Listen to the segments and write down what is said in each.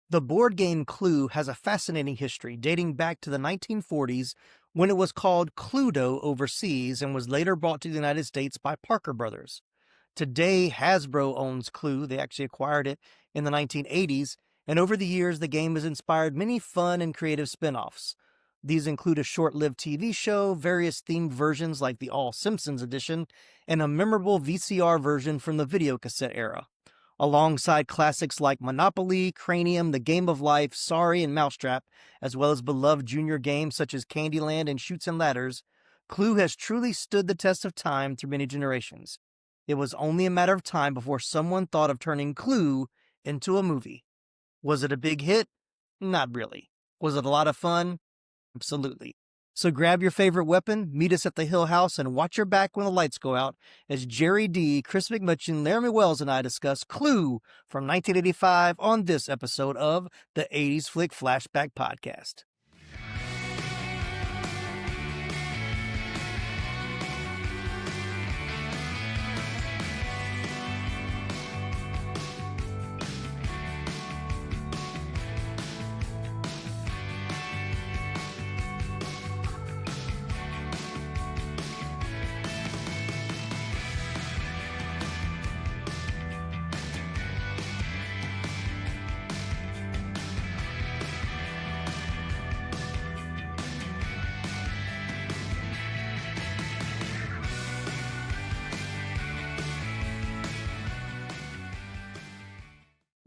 The board game Clue has a fascinating history dating back to the 1940s when it was called Cluedo overseas and was later brought to the United States by Parker Brothers. Today, Hasbro owns Clue. They actually acquired it in the 1980s, and over the years, the game has inspired many fun and creative spin-offs. These include a short-lived TV show, various themed versions like the All Simpsons edition, and a memorable VCR version from the videocassette era. Alongside classics like Monopoly, Cranium, The Game of Life, Sorry, and Mousetrap, as well as beloved junior games such as Candyland and Chutes and Ladders, Clue has truly stood the test of time through many generations. It was only a matter of time before someone thought of turning Clue into a movie. Was it a big hit? Not really. Was it a lot of fun? Absolutely. So grab your favorite weapon, meet us at the Hill House, and watch your back when the lights go out as Gerry D, Chris McMichen, Laramy Wells, and I discuss Clue from 1985 on this episode of the 80s Flick Flashback podcast.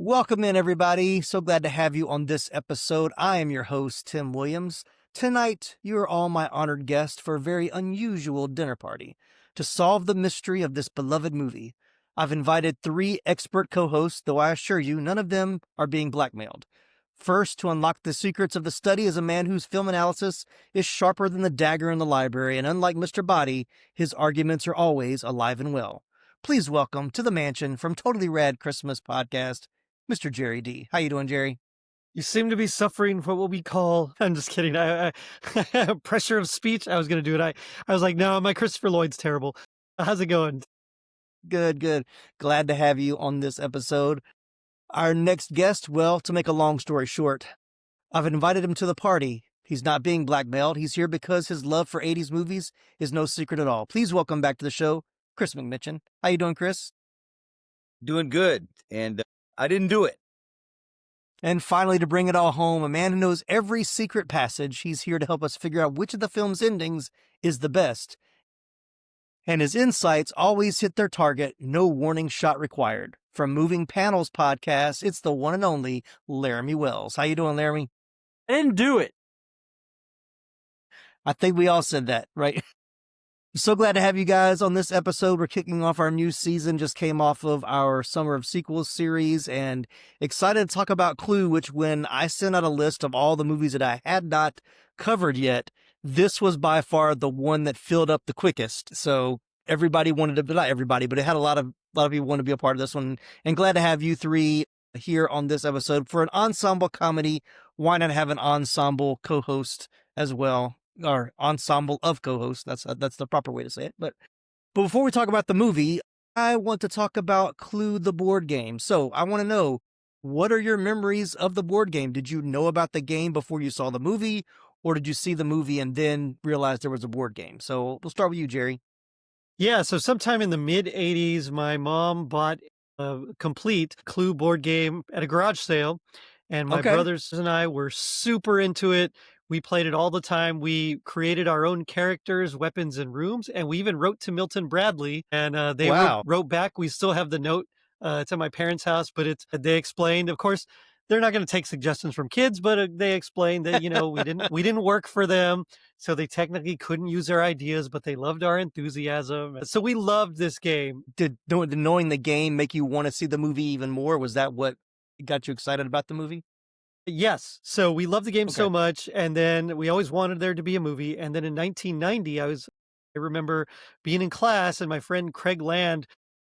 Welcome in, everybody. So glad to have you on this episode. I am your host, Tim Williams. Tonight, you are all my honored guests for a very unusual dinner party. To solve the mystery of this beloved movie, I've invited 3 expert co-hosts, though I assure you, none of them are being blackmailed. First, to unlock the secrets of the study is a man whose film analysis is sharper than the dagger in the library, and unlike Mr. Body, his arguments are always alive and well. Please welcome to the mansion from Totally Rad Christmas Podcast, Mr. Gerry D. How you doing, Gerry? You seem to be suffering from what we call, I'm just kidding, I pressure of speech. I was going to do it. I was like, no, my Christopher Lloyd's terrible. How's it going? Good. Glad to have you on this episode. Our next guest, well, to make a long story short, I've invited him to the party. He's not being blackmailed. He's here because his love for 80s movies is no secret at all. Please welcome back to the show, Chris McMichen. How you doing, Chris? Doing good, and I didn't do it. And finally, to bring it all home, a man who knows every secret passage. He's here to help us figure out which of the film's endings is the best. And his insights always hit their target, no warning shot required. From Moving Panels Podcast, it's the one and only Laramy Wells. How you doing, Laramy? I didn't do it. I think we all said that, right? So glad to have you guys on this episode. We're kicking off our new season, just came off of our Summer of Sequels series, and excited to talk about Clue, which when I sent out a list of all the movies that I had not covered yet, this was by far the one that filled up the quickest. So everybody wanted to, not everybody, but it had a lot of people want to be a part of this one. And glad to have you 3 here on this episode for an ensemble comedy. Why not have an ensemble co-host as well? Or ensemble of co-hosts. That's the proper way to say it. But before we talk about the movie, I want to talk about Clue, the board game. So I want to know, what are your memories of the board game? Did you know about the game before you saw the movie, or did you see the movie and then realize there was a board game? So we'll start with you, Gerry. Yeah, so sometime in the mid-'80s, my mom bought a complete Clue board game at a garage sale, and my brothers and I were super into it. We played it all the time. We created our own characters, weapons, and rooms, and we even wrote to Milton Bradley, and they wrote back. We still have the note. It's at my parents' house, but they explained, of course, they're not going to take suggestions from kids, but they explained that, we didn't work for them, so they technically couldn't use our ideas, but they loved our enthusiasm. So we loved this game. Did knowing the game make you want to see the movie even more? Was that what got you excited about the movie? Yes. So we loved the game so much, and then we always wanted there to be a movie. And then in 1990, I remember being in class, and my friend Craig Land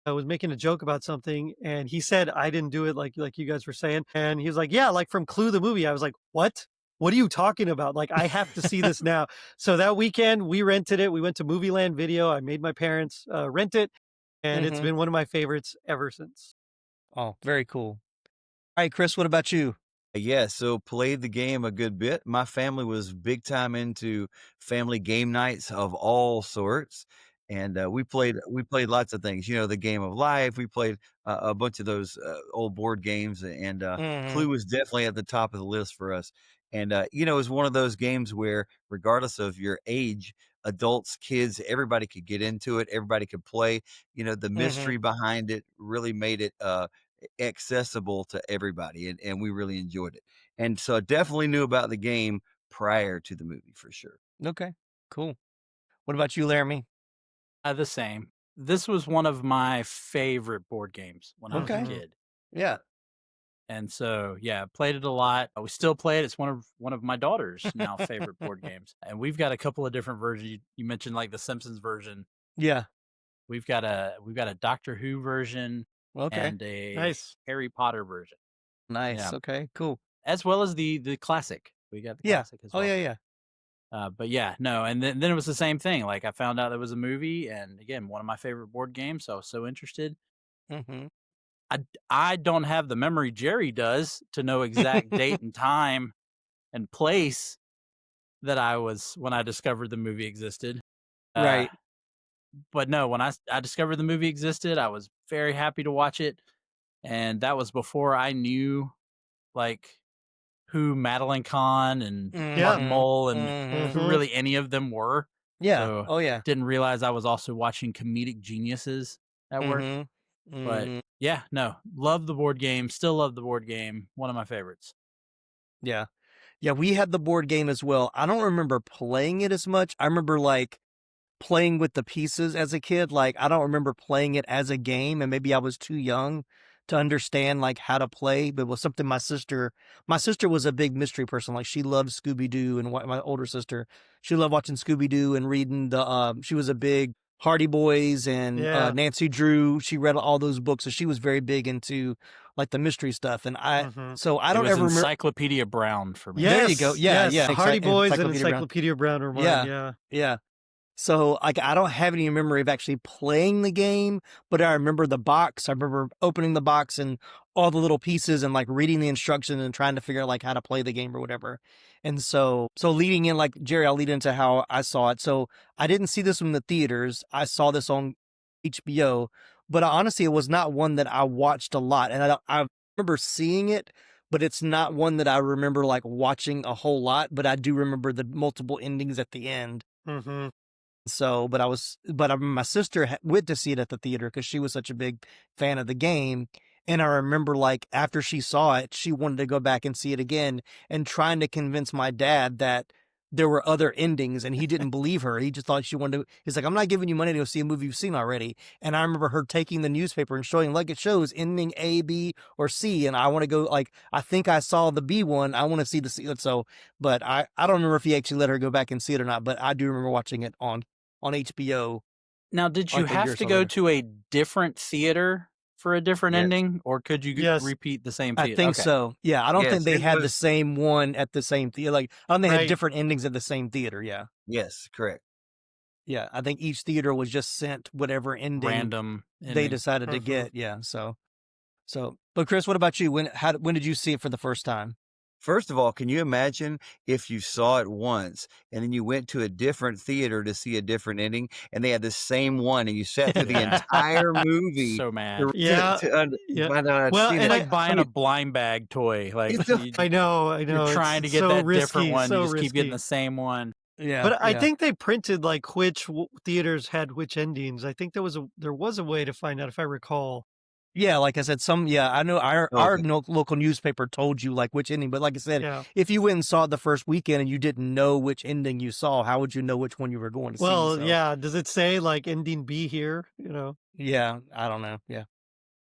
was making a joke about something, and he said, I didn't do it like you guys were saying. And he was like, yeah, like from Clue the movie. I was like, what? What are you talking about? Like, I have to see this now. So that weekend, we rented it. We went to Movie Land Video. I made my parents rent it, and it's been one of my favorites ever since. Oh, very cool. All right, Chris, what about you? Yeah, so played the game a good bit. My family was big time into family game nights of all sorts, and we played lots of things. You know, the Game of Life. We played a bunch of those old board games, and Mhm. Clue was definitely at the top of the list for us. And you know, it was one of those games where, regardless of your age, adults, kids, everybody could get into it. Everybody could play. You know, the Mhm. mystery behind it really made it accessible to everybody, and we really enjoyed it. And so I definitely knew about the game prior to the movie for sure. Okay. Cool. What about you, Laramie? The same. This was one of my favorite board games when I was a Okay. Mhm. kid. Yeah. And so, yeah, played it a lot. We still play it. It's one of my daughter's now favorite board games. And we've got a couple of different versions. You mentioned like the Simpsons version. Yeah. We've got a Doctor Who version Okay. and a Nice. Harry Potter version. Nice. Yeah, Okay. Cool. as well as the classic. We got the Yeah. classic as Oh well. yeah. Yeah. But yeah, no, and then it was the same thing. Like I found out there was a movie, and again, one of my favorite board games. So I was so interested. Mhm. I don't have the memory Jerry does to know exact date and time and place that I was when I discovered the movie existed. Uh, Right. but no, when I discovered the movie existed, I was very happy to watch it, and that was before I knew like who Madeline Kahn and Yeah. Martin Mhm. Mull and Mhm. who Mhm. really any of them were. Yeah. So Oh yeah. didn't realize I was also watching comedic geniuses at work. Mhm. But Mhm. yeah, no, love the board game. Still love the board game. One of my favorites. Yeah. Yeah, we had the board game as well. I don't remember playing it as much. I remember like playing with the pieces as a kid. Like I don't remember playing it as a game, and maybe I was too young to understand like how to play, but it was something my sister was a big mystery person. Like she loved Scooby Doo, and my older sister, she loved watching Scooby Doo and reading she was a big Hardy Boys and Yeah. Nancy Drew. She read all those books, so she was very big into like the mystery stuff. And Mhm. I It don't was ever remember. Encyclopedia Brown for me. There you go. Yes. Yeah, Yes. yeah. Hardy Boys and Encyclopedia Brown. Encyclopedia Brown are mine. Yeah, Yeah. yeah. So, like, I don't have any memory of actually playing the game, but I remember the box. I remember opening the box and all the little pieces and like reading the instructions and trying to figure out like how to play the game or whatever. And so leading in, like Jerry, I'll lead into how I saw it. So I didn't see this in the theaters. I saw this on HBO, but honestly, it was not one that I watched a lot. And I remember seeing it, but it's not one that I remember like watching a whole lot. But I do remember the multiple endings at the end. Mhm. So, my sister went to see it at the theater because she was such a big fan of the game. And I remember, like, after she saw it, she wanted to go back and see it again and trying to convince my dad that there were other endings. And he didn't believe her. He just thought she wanted to, he's like, I'm not giving you money to go see a movie you've seen already. And I remember her taking the newspaper and showing, like, it shows ending A, B, or C. And I want to go, like, I think I saw the B one. I want to see the C. So, but I don't remember if he actually let her go back and see it or not. But I do remember watching it on HBO Now, did you like a year or have to so go later. to a different theater for a different Yes. ending, or could you Yes. repeat the same I theater? think Okay. so. Yeah, I don't Yes, think they it had the was. same one at the same theater. Like I don't think they had Right. different endings at the same theater. Yeah, Yes, correct. yeah. I think each theater was just sent whatever ending Random they ending. decided to Mhm. get. Yeah. But Chris, what about you? When did you see it for the first time? First of all, can you imagine if you saw it once and then you went to a different theater to see a different ending and they had the same one and you sat through the entire movie So mad. to, Yeah. to Yeah. find out I'd Well, seen and it? It's like buying I a mean, blind bag toy. Like it's a- you, I know. you're trying to It's get so that risky, different one. so You just keep getting risky. the same one. Yeah, But I yeah. think they printed like which theaters had which endings. I think there was a way to find out if I recall. Yeah, like I said, I know our Okay. local newspaper told you like which ending, but like I said, Yeah. if you went and saw it the first weekend and you didn't know which ending you saw, how would you know which one you were going to see? Well, So, yeah. Does it say like ending B here? You know. yeah, I don't know. Yeah.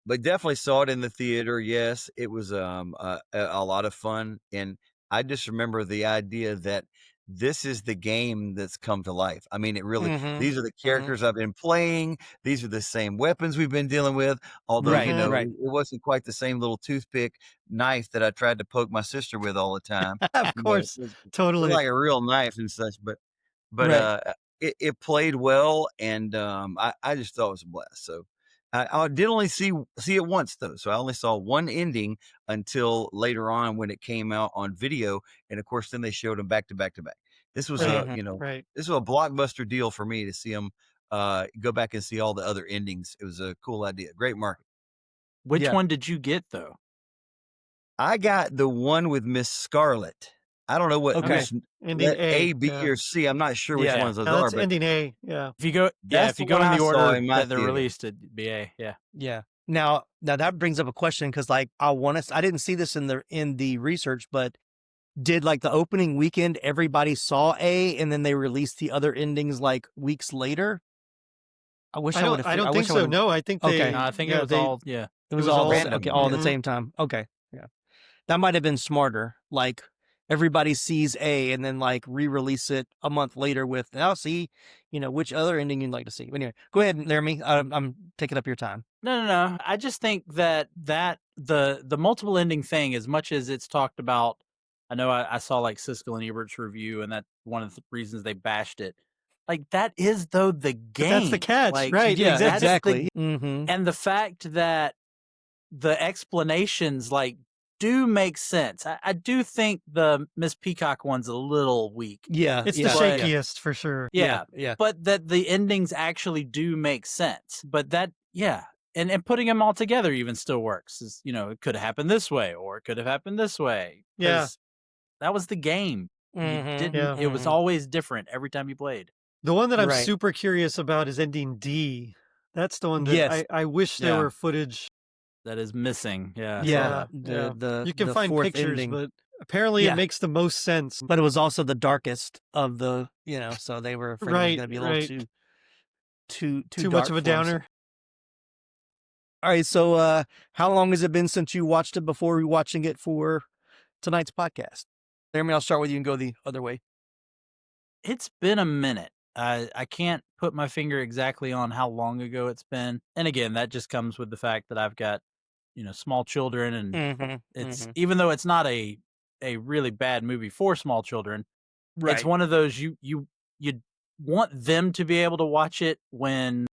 But definitely saw it in the theater. Yes, it was a lot of fun, and I just remember the idea that this is the game that's come to life. I mean, it really. Mm-hmm. These are the Mm-hmm. characters I've been playing. These are the same weapons we've been dealing with. Although Right, you know, right. it wasn't quite the same little toothpick knife that I tried to poke my sister with all the time. Of You know, course. it was Totally. like a real knife and such. But Right. it played well, and I just thought it was a blast. So I did only see it once though, so I only saw one ending until later on when it came out on video, and of course then they showed them back to back to back. This was Right. a this was a blockbuster deal for me to see them go back and see all the other endings. It was a cool idea, great market. Which one did you get though? I got the one with Miss Scarlet. I don't know what which ending A, B, or C. I'm not sure which ones those are. That's but ending A. Yeah. If you go, That's if you the go one in I the saw order in my that they're theater. released, it'd be A. Yeah. Yeah. Now that brings up a question because like I didn't see this in the research, but did like the opening weekend everybody saw A and then they released the other endings like weeks later? I wish I would have. I don't think so. No, I think they. No, I think it was all. Yeah. It was all random. okay, all at the Mhm. same time. Okay. Yeah. That might have been smarter. Like everybody sees A and then like re-release it a month later with now see, which other ending you'd like to see. But anyway, go ahead, Laramie. I'm taking up your time. No. I just think that the multiple ending thing, as much as it's talked about, I know I saw like Siskel and Ebert's review, and that's one of the reasons they bashed it. Like that is though the game. But that's the catch, like, right? Yeah, exactly. exactly. Mm-hmm. And the fact that the explanations like do make sense. I do think the Miss Peacock one's a little weak. Yeah, It's yeah. the shakiest for sure. Yeah. Yeah. But that the endings actually do make sense. But that, yeah. And putting them all together even still works. Is, it could have happened this way or it could have happened this way. Yeah. 'Cause that was the game. Mhm, You didn't, yeah. it was always different every time you played. The one that I'm Right. super curious about is ending D. That's the one that Yes. I wish there Yeah. were footage. That is missing. Yeah. I saw Yeah, that. the You can the find fourth pictures, ending. but apparently Yeah. it makes the most sense. But it was also the darkest of the, so they were afraid it was Right, going to be a little right. too Too dark much of a for 'em. downer. All right, so how long has it been since you watched it before rewatching it for tonight's podcast? Jeremy, I'll start with you and go the other way. It's been a minute. I can't put my finger exactly on how long ago it's been. And again, that just comes with the fact that I've got, small children, and Mm-hmm. it's even though it's not a really bad movie for small children, Right. it's one of those you want them to be able to watch it when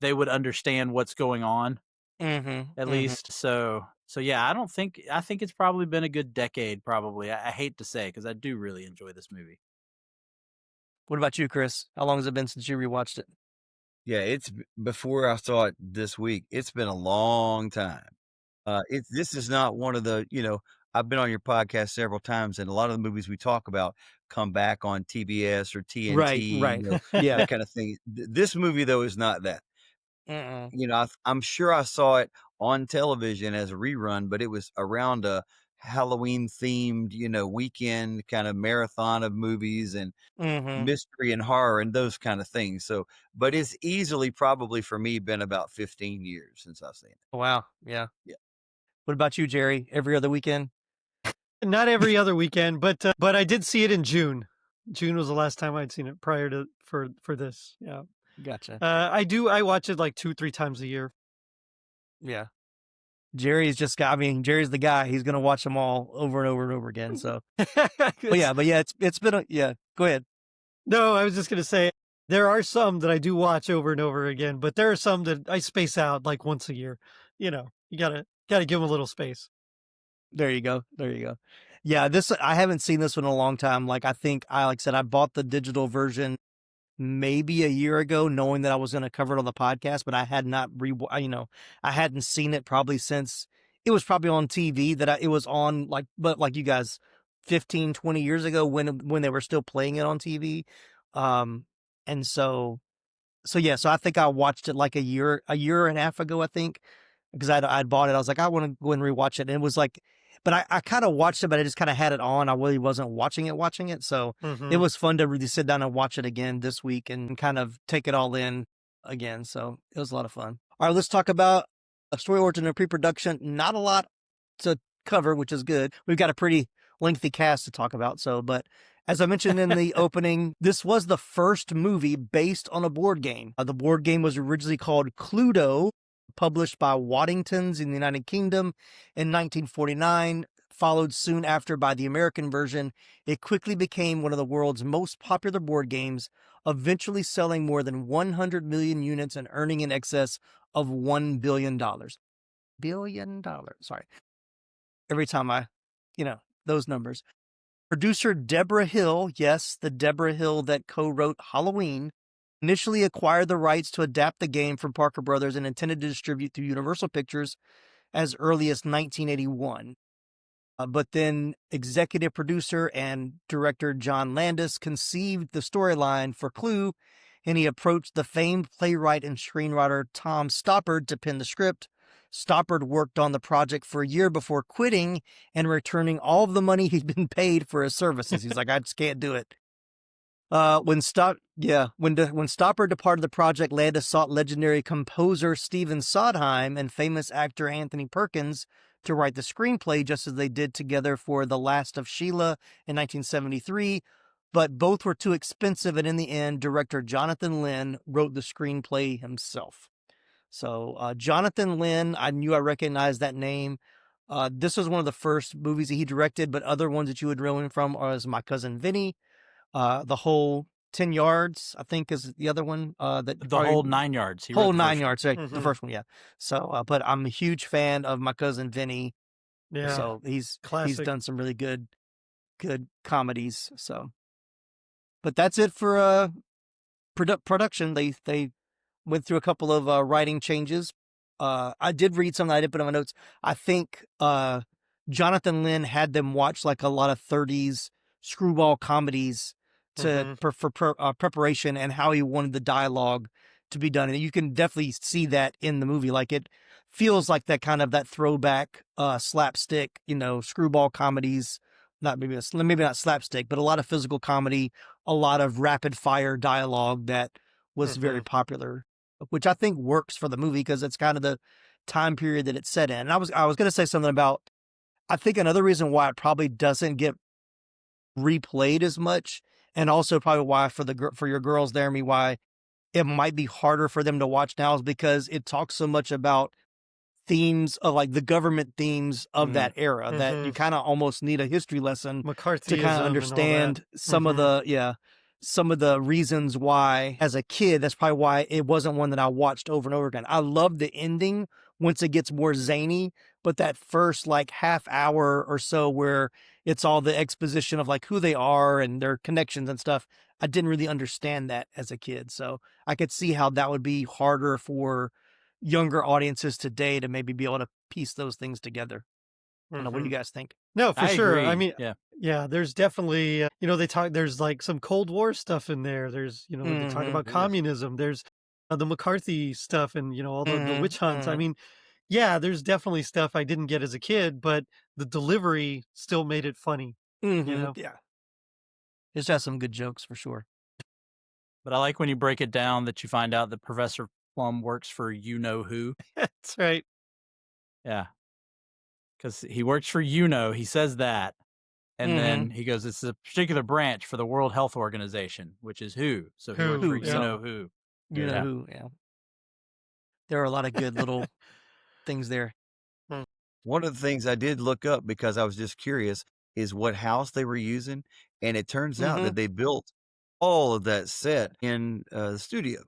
they would understand what's going on, at least. So yeah, I think it's probably been a good decade, probably. I hate to say, because I do really enjoy this movie. What about you, Chris? How long has it been since you rewatched it? Yeah, it's before I saw it this week. It's been a long time. This is not one of the, I've been on your podcast several times, and a lot of the movies we talk about come back on TBS or TNT, Right. Yeah. that kind of thing. This movie though is not that. I'm sure I saw it on television as a rerun, but it was around a Halloween themed, weekend kind of marathon of movies and mystery and horror and those kind of things. So, but it's easily probably for me been about 15 years since I've seen it. Wow. Yeah. Yeah. What about you, Jerry? Every other weekend? Not every other weekend, but I did see it in June. June was the last time I'd seen it prior to for this. Yeah. Gotcha. I watch it like 2-3 times a year. Yeah. Jerry's Jerry's the guy. He's going to watch them all over and over and over again. So, but yeah, it's been go ahead. No, I was just going to say there are some that I do watch over and over again, but there are some that I space out like once a year. You gotta give them a little space. There you go. Yeah. I haven't seen this one in a long time. Like I said, I bought the digital version maybe a year ago, knowing that I was going to cover it on the podcast, but I had not I hadn't seen it probably since it was probably on TV it was on but like you guys 15, 20 years ago when they were still playing it on TV. And so yeah, so I think I watched it like a year and a half ago, I think, because I'd bought it. I was like, I want to go and rewatch it. And it was like, but I kind of watched it, but I just kind of had it on. I really wasn't watching it. So it was fun to really sit down and watch it again this week and kind of take it all in again. So it was a lot of fun. All right, let's talk about a story origin and pre-production. Not a lot to cover, which is good. We've got a pretty lengthy cast to talk about. But as I mentioned in the opening, this was the first movie based on a board game. The board game was originally called Cluedo, published by Waddingtons in the United Kingdom in 1949, followed soon after by the American version, it quickly became one of the world's most popular board games, eventually selling more than 100 million units and earning in excess of $1 billion. Billion dollars. Sorry. Every time those numbers. Producer Deborah Hill, yes, the Deborah Hill that co-wrote Halloween, initially acquired the rights to adapt the game from Parker Brothers and intended to distribute through Universal Pictures as early as 1981. But then executive producer and director John Landis conceived the storyline for Clue, and he approached the famed playwright and screenwriter Tom Stoppard to pen the script. Stoppard worked on the project for a year before quitting and returning all of the money he'd been paid for his services. He's like, I just can't do it. When Stoppard departed the project, Landis sought legendary composer Stephen Sondheim and famous actor Anthony Perkins to write the screenplay, just as they did together for The Last of Sheila in 1973, but both were too expensive, and in the end, director Jonathan Lynn wrote the screenplay himself. So Jonathan Lynn, I recognized that name. This was one of the first movies that he directed, but other ones that you would know him from are My Cousin Vinny, The Whole 10 Yards, I think is the other one. Whole 9 Yards. Whole 9 Yards, right? Mm-hmm. The first one, yeah. So, but I'm a huge fan of My Cousin Vinny. Yeah. So he's done some really good comedies. So, but that's it for production. They went through a couple of writing changes. I did read something I didn't put on my notes. I think Jonathan Lynn had them watch like a lot of 30s screwball comedies to for preparation, and how he wanted the dialogue to be done. And you can definitely see that in the movie. Like, it feels like that kind of that throwback slapstick, screwball comedies. Maybe not slapstick, but a lot of physical comedy, a lot of rapid fire dialogue that was very popular, which I think works for the movie because it's kind of the time period that it's set in. And I was going to say something about, I think another reason why it probably doesn't get replayed as much, and also probably why for your girls, Laramie, why it might be harder for them to watch now, is because it talks so much about themes of like the government themes of that era that you kind of almost need a history lesson to kind of understand some of the reasons why. As a kid, that's probably why it wasn't one that I watched over and over again. I love the ending once it gets more zany, but that first like half hour or so where it's all the exposition of like who they are and their connections and stuff, I didn't really understand that as a kid. So I could see how that would be harder for younger audiences today to maybe be able to piece those things together. I don't know, what do you guys think? No, for sure. Agree. I mean, yeah, there's definitely, there's like some Cold War stuff in there. There's, they talk about communism. There's the McCarthy stuff and, all the witch hunts. I mean, yeah, there's definitely stuff I didn't get as a kid, but the delivery still made it funny. Yeah. It's got some good jokes for sure. But I like when you break it down that you find out that Professor Plum works for you-know-who. That's right. Yeah. Because he works for he says that. And then he goes, it's a particular branch for the World Health Organization, which is WHO. So he works for you-know-who. You-know-who, yeah. There are a lot of good little things there. One of the things I did look up because I was just curious is what house they were using. And it turns out that they built all of that set in the studio.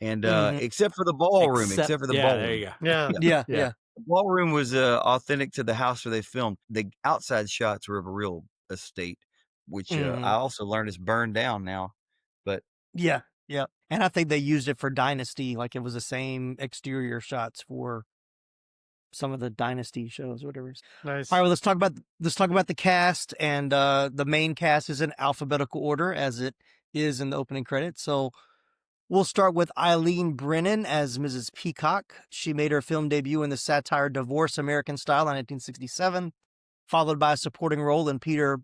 And except for the ballroom, except for the ballroom. There you go. Yeah. The ballroom was authentic to the house where they filmed. The outside shots were of a real estate, which I also learned is burned down now. But yeah. And I think they used it for Dynasty. Like it was the same exterior shots for some of the Dynasty shows, whatever. Nice. All right, well, let's talk about the cast, and the main cast is in alphabetical order as it is in the opening credits. So we'll start with Eileen Brennan as Mrs. Peacock. She made her film debut in the satire Divorce American Style in 1967, followed by a supporting role in Peter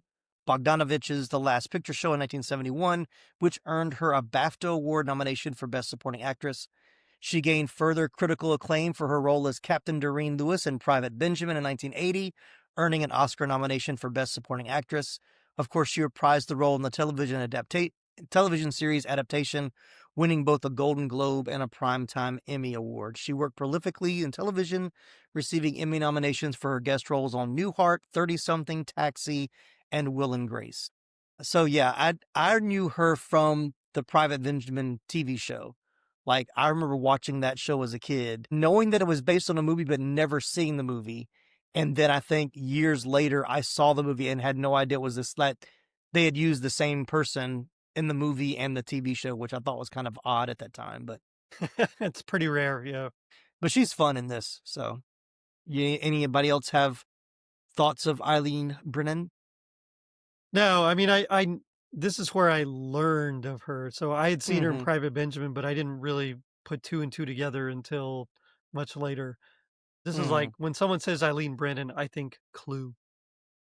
Bogdanovich's The Last Picture Show in 1971, which earned her a BAFTA Award nomination for Best Supporting Actress. She gained further critical acclaim for her role as Captain Doreen Lewis in Private Benjamin in 1980, earning an Oscar nomination for Best Supporting Actress. Of course, she reprised the role in the television series adaptation winning both a Golden Globe and a Primetime Emmy Award. She worked prolifically in television, receiving Emmy nominations for her guest roles on Newhart, 30-something, Taxi, and Will and Grace. So yeah, I knew her from the Private Benjamin TV show. Like, I remember watching that show as a kid, knowing that it was based on a movie, but never seeing the movie. And then I think years later, I saw the movie and had no idea it was this, that they had used the same person in the movie and the TV show, which I thought was kind of odd at that time. But it's pretty rare, yeah. But she's fun in this. So, anybody else have thoughts of Eileen Brennan? No, I mean, I this is where I learned of her. So I had seen her in Private Benjamin, but I didn't really put two and two together until much later. This is like when someone says Eileen Brennan, I think Clue.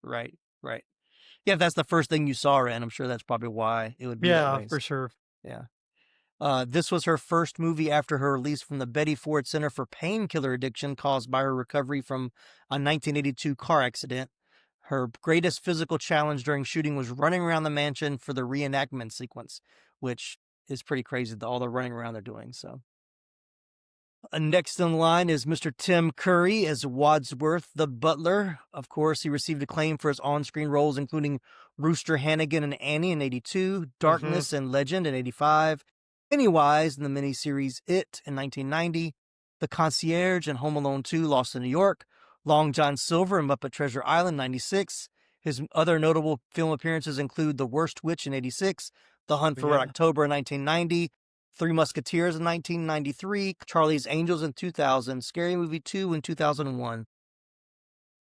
Right. Yeah, if that's the first thing you saw her in, I'm sure that's probably why it would be that way. For sure. Yeah. This was her first movie after her release from the Betty Ford Center for Painkiller Addiction caused by her recovery from a 1982 car accident. Her greatest physical challenge during shooting was running around the mansion for the reenactment sequence, which is pretty crazy, all the running around they're doing. So, next in line is Mr. Tim Curry as Wadsworth the butler. Of course, he received acclaim for his on-screen roles, including Rooster Hannigan and Annie in 82, Darkness and Legend in 85, Pennywise in the miniseries It in 1990, The Concierge in Home Alone 2, Lost in New York, Long John Silver in Muppet Treasure Island 96. His other notable film appearances include The Worst Witch in 86, The Hunt for Red October in 1990, Three Musketeers in 1993, Charlie's Angels in 2000, Scary Movie 2 in 2001.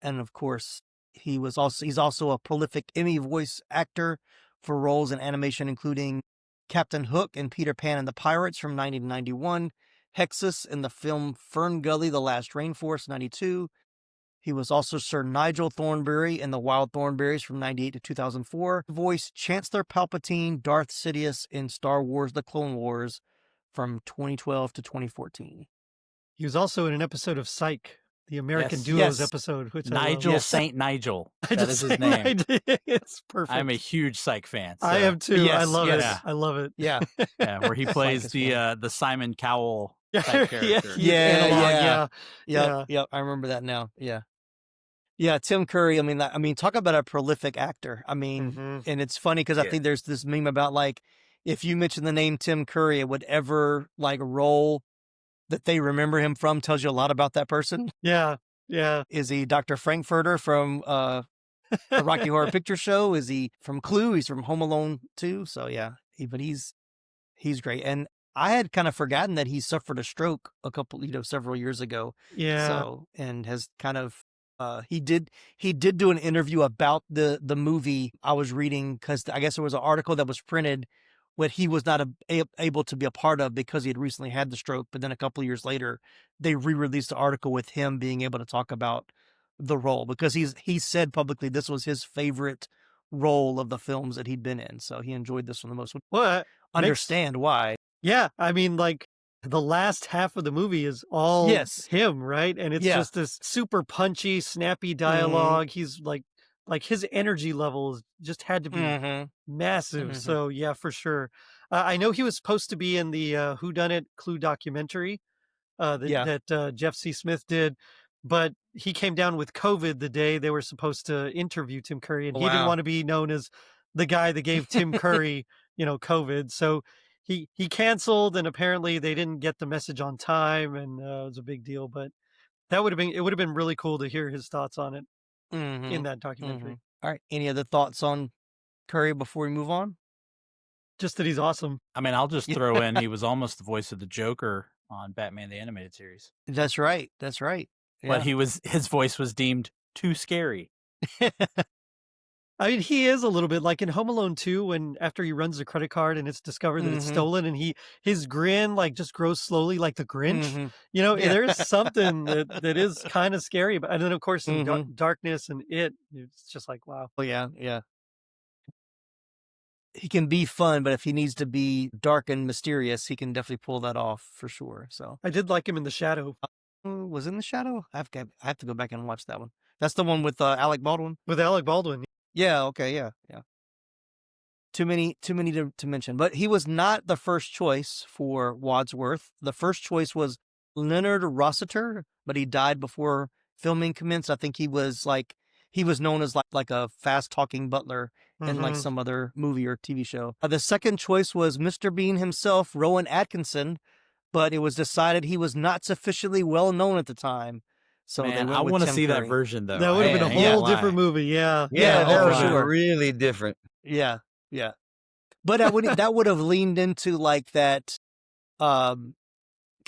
And of course, he's also a prolific Emmy voice actor for roles in animation including Captain Hook and Peter Pan and the Pirates from 90 to 91, Hexus in the film Fern Gully, The Last Rainforest, 92. He was also Sir Nigel Thornberry in The Wild Thornberrys from 98 to 2004. Voiced Chancellor Palpatine, Darth Sidious in Star Wars The Clone Wars from 2012 to 2014. He was also in an episode of Psych, the American Duos episode. Which Nigel St. Nigel. That is his name. It's perfect. I'm a huge Psych fan. So. I am too. Yes, I love it. I love it. Yeah. Where he plays the Simon Cowell type character. Yeah. I remember that now. Yeah, Tim Curry. I mean, talk about a prolific actor. I mean, and it's funny because I think there's this meme about like, if you mention the name Tim Curry, whatever like role that they remember him from tells you a lot about that person. Yeah. Is he Dr. Frankfurter from the Rocky Horror Picture Show? Is he from Clue? He's from Home Alone 2. So yeah, but he's great. And I had kind of forgotten that he suffered a stroke several years ago. Yeah. So, and has kind of, he did do an interview about the movie I was reading, because I guess there was an article that was printed what he was not able to be a part of because he had recently had the stroke. But then a couple of years later, they re-released the article with him being able to talk about the role, because he said publicly this was his favorite role of the films that he'd been in. So he enjoyed this one the most. Well, understand why. Yeah. I mean, like, the last half of the movie is all him, right? And it's just this super punchy, snappy dialogue. He's like his energy levels just had to be massive. So yeah, for sure. I know he was supposed to be in the Whodunit Clue documentary that Jeff C. Smith did, but he came down with COVID the day they were supposed to interview Tim Curry, and he didn't want to be known as the guy that gave Tim Curry, COVID. So he canceled, and apparently they didn't get the message on time, and it was a big deal. But it would have been really cool to hear his thoughts on it in that documentary. All right. Any other thoughts on Curry before we move on? Just that he's awesome. I mean, I'll just throw in he was almost the voice of the Joker on Batman the Animated Series. That's right. Yeah. But his voice was deemed too scary. I mean, he is a little bit like in Home Alone 2, when after he runs the credit card and it's discovered that it's stolen, and his grin like just grows slowly like the Grinch. There is something that is kind of scary. And then of course in Darkness and it's just like, wow. Oh yeah. He can be fun, but if he needs to be dark and mysterious, he can definitely pull that off for sure. So I did like him in The Shadow. Was in The Shadow? I have to go back and watch that one. That's the one with Alec Baldwin. With Alec Baldwin. Yeah, okay, yeah. too many to mention. But he was not the first choice for Wadsworth. The first choice was Leonard Rossiter, but he died before filming commenced. I think he was known as like a fast talking butler in like some other movie or TV show. The second choice was Mr. Bean himself, Rowan Atkinson, but it was decided he was not sufficiently well known at the time. So Man, I want to see that version though. That would have been a whole different movie. Yeah. That was really different. Yeah. But that would have leaned into like that, kind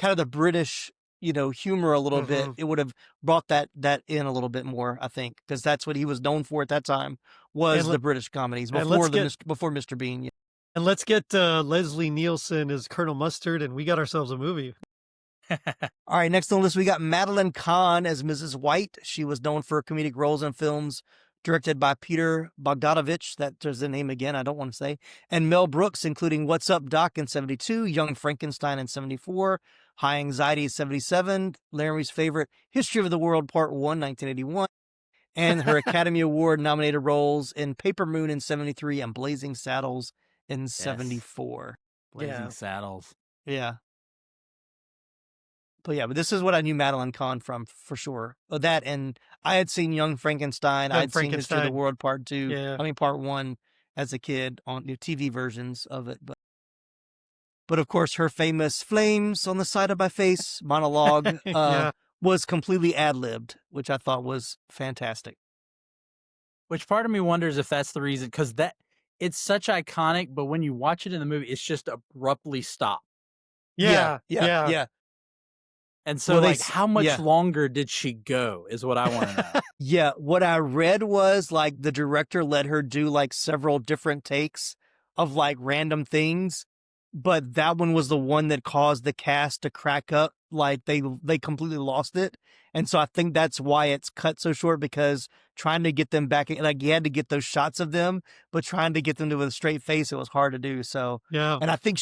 of the British, humor a little bit. It would have brought that in a little bit more, I think, because that's what he was known for at that time was the British comedies before Mr. Bean. Yeah. And let's get Leslie Nielsen as Colonel Mustard, and we got ourselves a movie. All right, next on the list, we got Madeline Kahn as Mrs. White. She was known for comedic roles in films directed by Peter Bogdanovich. There's the name again, I don't want to say. And Mel Brooks, including What's Up, Doc in 72, Young Frankenstein in 74, High Anxiety in 77, Laramy's favorite, History of the World Part 1, 1981, and her Academy Award nominated roles in Paper Moon in 73 and Blazing Saddles in 74. Blazing Saddles. Yeah. But this is what I knew Madeline Kahn from for sure. That, and I had seen Young Frankenstein. I had seen History of the World Part 2. Part 1 as a kid on TV versions of it. But of course, her famous "Flames on the Side of My Face" monologue was completely ad-libbed, which I thought was fantastic. Which part of me wonders if that's the reason, because it's such iconic, but when you watch it in the movie, it's just abruptly stopped. Yeah. And so, how much longer did she go is what I want to know. Yeah, what I read was, the director let her do, several different takes of, random things, but that one was the one that caused the cast to crack up. They completely lost it. And so I think that's why it's cut so short, because trying to get them back, you had to get those shots of them, but trying to get them to a straight face, it was hard to do. So, and I think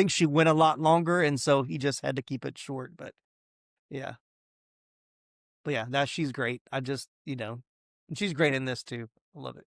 she went a lot longer, and so he just had to keep it short, but. Yeah. But she's great. I just, she's great in this too. I love it.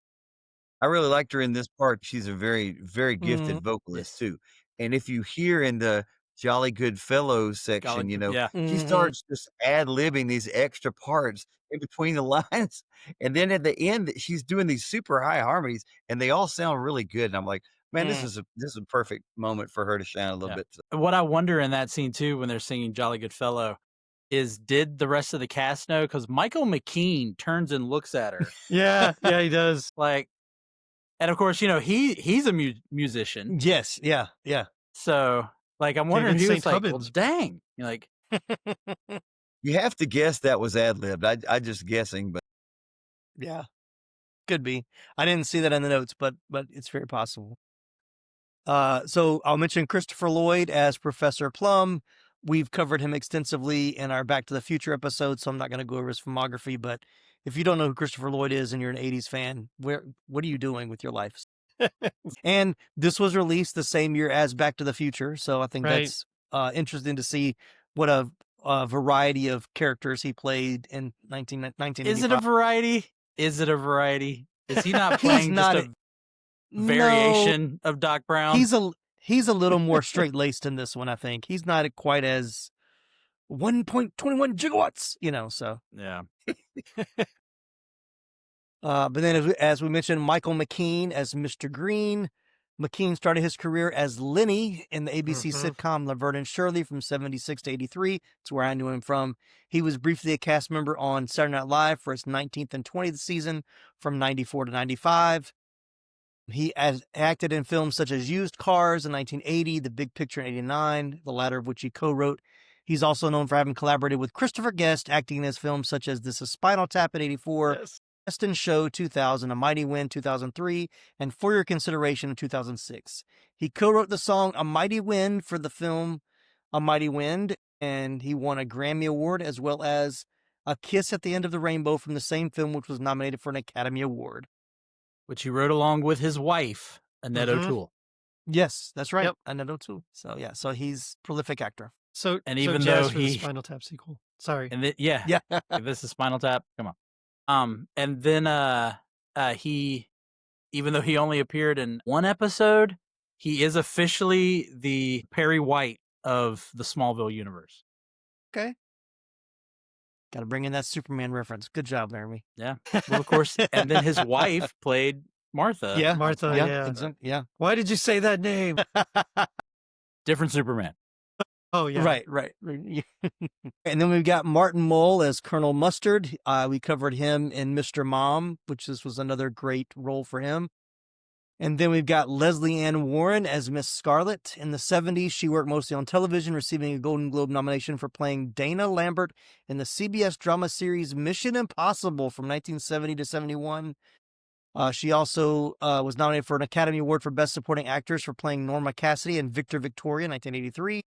I really liked her in this part. She's a very, very gifted vocalist too. And if you hear in the Jolly Good Fellows section, she starts just ad-libbing these extra parts in between the lines. And then at the end, she's doing these super high harmonies and they all sound really good. And I'm like, man, this is a perfect moment for her to shine a little bit. What I wonder in that scene too, when they're singing Jolly Good Fellow, is did the rest of the cast know? Because Michael McKean turns and looks at her. Yeah, he does. And of course, he's a musician. Yes, yeah. So, I'm wondering if he was like, well, dang. You're you have to guess that was ad-libbed. I just guessing, but. Yeah, could be. I didn't see that in the notes, but it's very possible. So I'll mention Christopher Lloyd as Professor Plum. We've covered him extensively in our Back to the Future episode, so I'm not going to go over his filmography, but if you don't know who Christopher Lloyd is and you're an 80s fan, what are you doing with your life? And this was released the same year as Back to the Future, so I think that's interesting to see what a variety of characters he played in 1985. Is it a variety? Is he not playing a variation of Doc Brown? He's a little more straight-laced in this one, I think. He's not quite as 1.21 gigawatts, so. Yeah. But then, as we mentioned, Michael McKean as Mr. Green. McKean started his career as Lenny in the ABC sitcom Laverne and Shirley from 76 to 83. That's where I knew him from. He was briefly a cast member on Saturday Night Live for its 19th and 20th season from 94 to 95. He acted in films such as Used Cars in 1980, The Big Picture in 89, the latter of which he co-wrote. He's also known for having collaborated with Christopher Guest, acting in his films such as This Is Spinal Tap in 84, Best in Show 2000, A Mighty Wind 2003, and For Your Consideration in 2006. He co-wrote the song A Mighty Wind for the film A Mighty Wind, and he won a Grammy Award as well as A Kiss at the End of the Rainbow from the same film, which was nominated for an Academy Award. Which he wrote along with his wife, Annette O'Toole. Yes, that's right. Yep. Annette O'Toole. So so he's a prolific actor. And even though the Spinal Tap sequel. Sorry. And this is Spinal Tap. Come on. And then he even though he only appeared in one episode, he is officially the Perry White of the Smallville universe. Okay. Got to bring in that Superman reference. Good job, Laramy. Yeah. Well, of course. And then his wife played Martha. Yeah. Martha, yeah. Why did you say that name? Different Superman. Oh, yeah. Right. And then we've got Martin Mull as Colonel Mustard. We covered him in Mr. Mom, which this was another great role for him. And then we've got Leslie Ann Warren as Miss Scarlet. In the 70s, she worked mostly on television, receiving a Golden Globe nomination for playing Dana Lambert in the CBS drama series Mission Impossible from 1970 to 71. She also was nominated for an Academy Award for Best Supporting Actress for playing Norma Cassidy in Victor Victoria in 1983.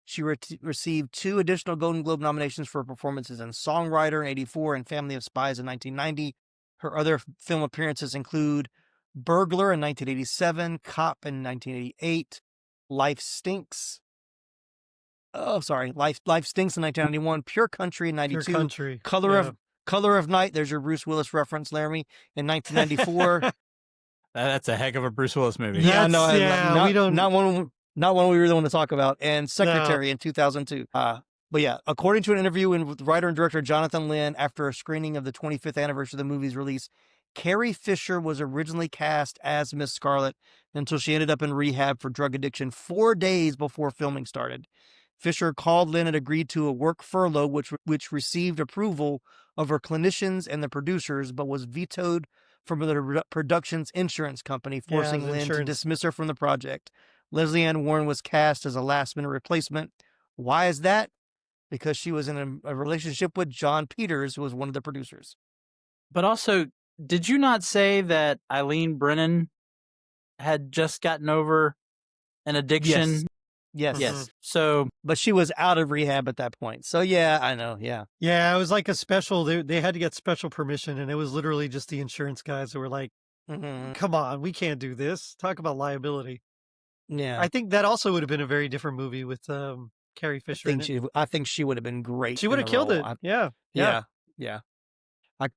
She received 2 additional Golden Globe nominations for performances in Songwriter in 84 and Family of Spies in 1990. Her other film appearances include Burglar in 1987, Cop in 1988, Life Stinks. Life Stinks in 1991, Pure Country in 92, Pure Country. Color of Night. There's your Bruce Willis reference, Laramy, in 1994. That's a heck of a Bruce Willis movie. Yeah, no, we don't. Not one we really want to talk about. And Secretary in 2002. But yeah, according to an interview with writer and director Jonathan Lynn after a screening of the 25th anniversary of the movie's release, Carrie Fisher was originally cast as Miss Scarlet until she ended up in rehab for drug addiction 4 days before filming started. Fisher called Lynn and agreed to a work furlough, which received approval of her clinicians and the producers, but was vetoed from the production's insurance company, forcing Lynn to dismiss her from the project. Leslie Ann Warren was cast as a last-minute replacement. Why is that? Because she was in a relationship with John Peters, who was one of the producers. But also, did you not say that Eileen Brennan had just gotten over an addiction? Yes. Mm-hmm. So, but she was out of rehab at that point. So yeah, I know. Yeah. Yeah, it was like a special. They had to get special permission, and it was literally just the insurance guys who were like, "Come on, we can't do this." Talk about liability. Yeah. I think that also would have been a very different movie with Carrie Fisher. I think she would have been great. She would have killed it. Yeah.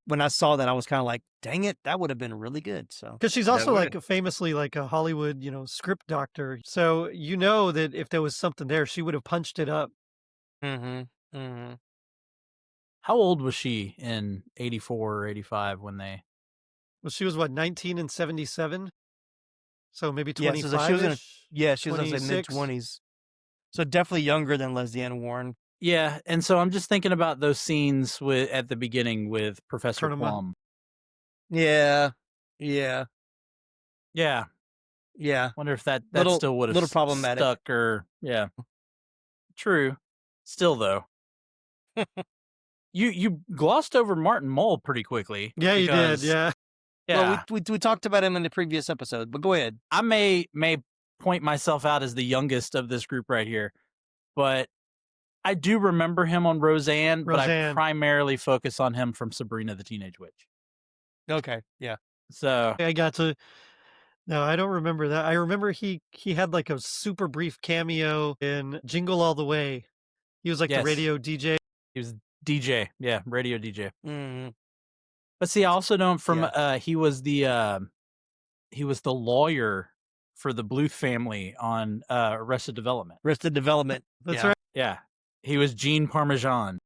When I saw that, I was kind of like, "Dang it, that would have been really good." So because she's also like famously like a Hollywood, script doctor. So that if there was something there, she would have punched it up. How old was she in 84 or 85 when they? Well, she was 19 and 77. So maybe 25. Yeah, she was in mid-20s. So definitely younger than Leslie Ann Warren. Yeah, and so I'm just thinking about those scenes at the beginning with Professor Plum. Yeah. Wonder if that little, still would have little problematic. Stuck or True. Still though. You glossed over Martin Mull pretty quickly. Yeah, you did. Yeah. Well, we talked about him in the previous episode, but go ahead. I may point myself out as the youngest of this group right here, but I do remember him on Roseanne, but I primarily focus on him from Sabrina the Teenage Witch. Okay, yeah. So I got to. No, I don't remember that. I remember he had like a super brief cameo in Jingle All the Way. He was like the radio DJ. He was DJ, radio DJ. Mm-hmm. But see, I also know him from he was the lawyer for the Bluth family on Arrested Development. That's right. Yeah. He was Gene Parmesan.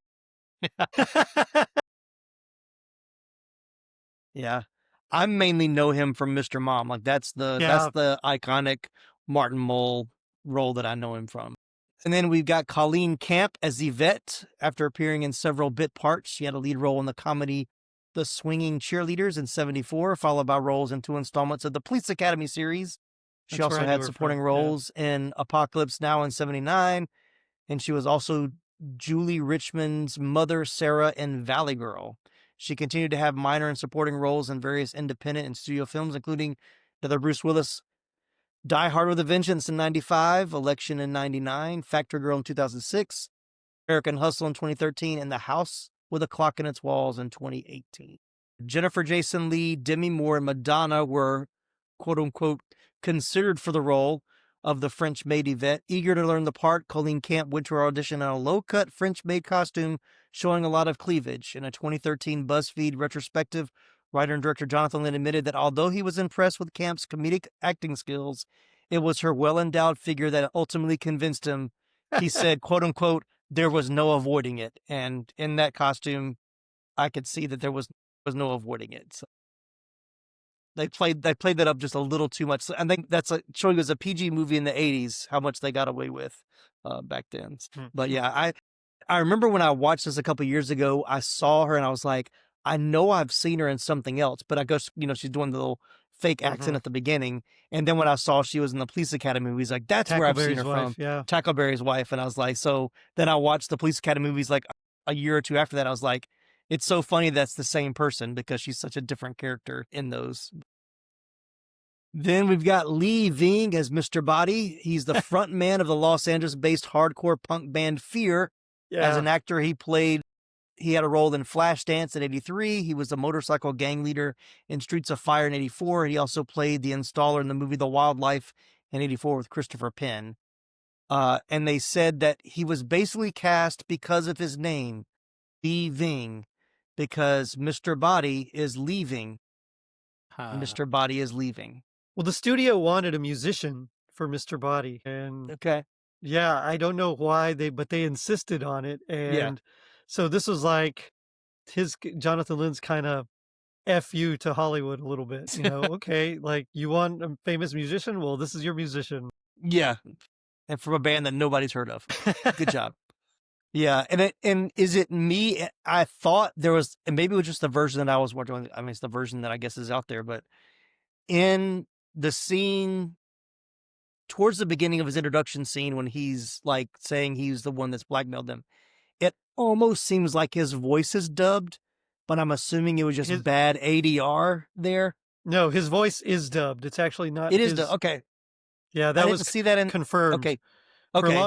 Yeah. I mainly know him from Mr. Mom. Like that's the iconic Martin Mull role that I know him from. And then we've got Colleen Camp as Yvette. After appearing in several bit parts, she had a lead role in the comedy The Swinging Cheerleaders in 74, followed by roles in 2 installments of the Police Academy series. She also had supporting roles in Apocalypse Now in 79. And she was also Julie Richmond's mother, Sarah, in Valley Girl. She continued to have minor and supporting roles in various independent and studio films, including another Bruce Willis, Die Hard with a Vengeance in 95, Election in 99, Factory Girl in 2006, American Hustle in 2013, and The House with a Clock in Its Walls in 2018. Jennifer Jason Leigh, Demi Moore, and Madonna were, quote-unquote, considered for the role of the French-made Yvette. Eager to learn the part, Colleen Camp went to her audition in a low-cut French-made costume showing a lot of cleavage. In a 2013 BuzzFeed retrospective, Writer and director Jonathan Lynn admitted that although he was impressed with Camp's comedic acting skills, it was her well-endowed figure that ultimately convinced him. He said, quote unquote, there was no avoiding it. And in that costume, I could see that there was no avoiding it. So they played that up just a little too much. I think that's showing us a PG movie in the 80s, how much they got away with back then. But yeah, I remember when I watched this a couple years ago, I saw her and I was like, I know I've seen her in something else, but I guess, she's doing the little fake accent at the beginning. And then when I saw she was in the Police Academy movies, like, that's where I've seen her from. Yeah. Tackleberry's wife. And I was like, so then I watched the Police Academy movies like a year or two after that. I was like, it's so funny that's the same person because she's such a different character in those. Then we've got Lee Ving as Mr. Body. He's the front man of the Los Angeles-based hardcore punk band Fear. Yeah. As an actor, he had a role in Flashdance in 83. He was the motorcycle gang leader in Streets of Fire in 84. He also played the installer in the movie The Wildlife in 84 with Christopher Penn. And they said that he was basically cast because of his name, Lee Ving, because Mr. Body is leaving. Mr. Body is leaving. Well, the studio wanted a musician for Mr. Body. And yeah, I don't know why but they insisted on it. And so this was like Jonathan Lynn's kind of F you to Hollywood a little bit, okay, like, you want a famous musician? Well, this is your musician. Yeah. And from a band that nobody's heard of. Good job. Yeah. And is it me? I thought there was, and maybe it was just the version that I was watching. I mean, it's the version that I guess is out there, but in the scene towards the beginning of his introduction scene, when he's like saying he's the one that's blackmailed them, it almost seems like his voice is dubbed, but I'm assuming it was just bad ADR there. No, his voice is dubbed. It's actually not. It is dubbed. Okay. Yeah, that was see that in confirmed. Okay.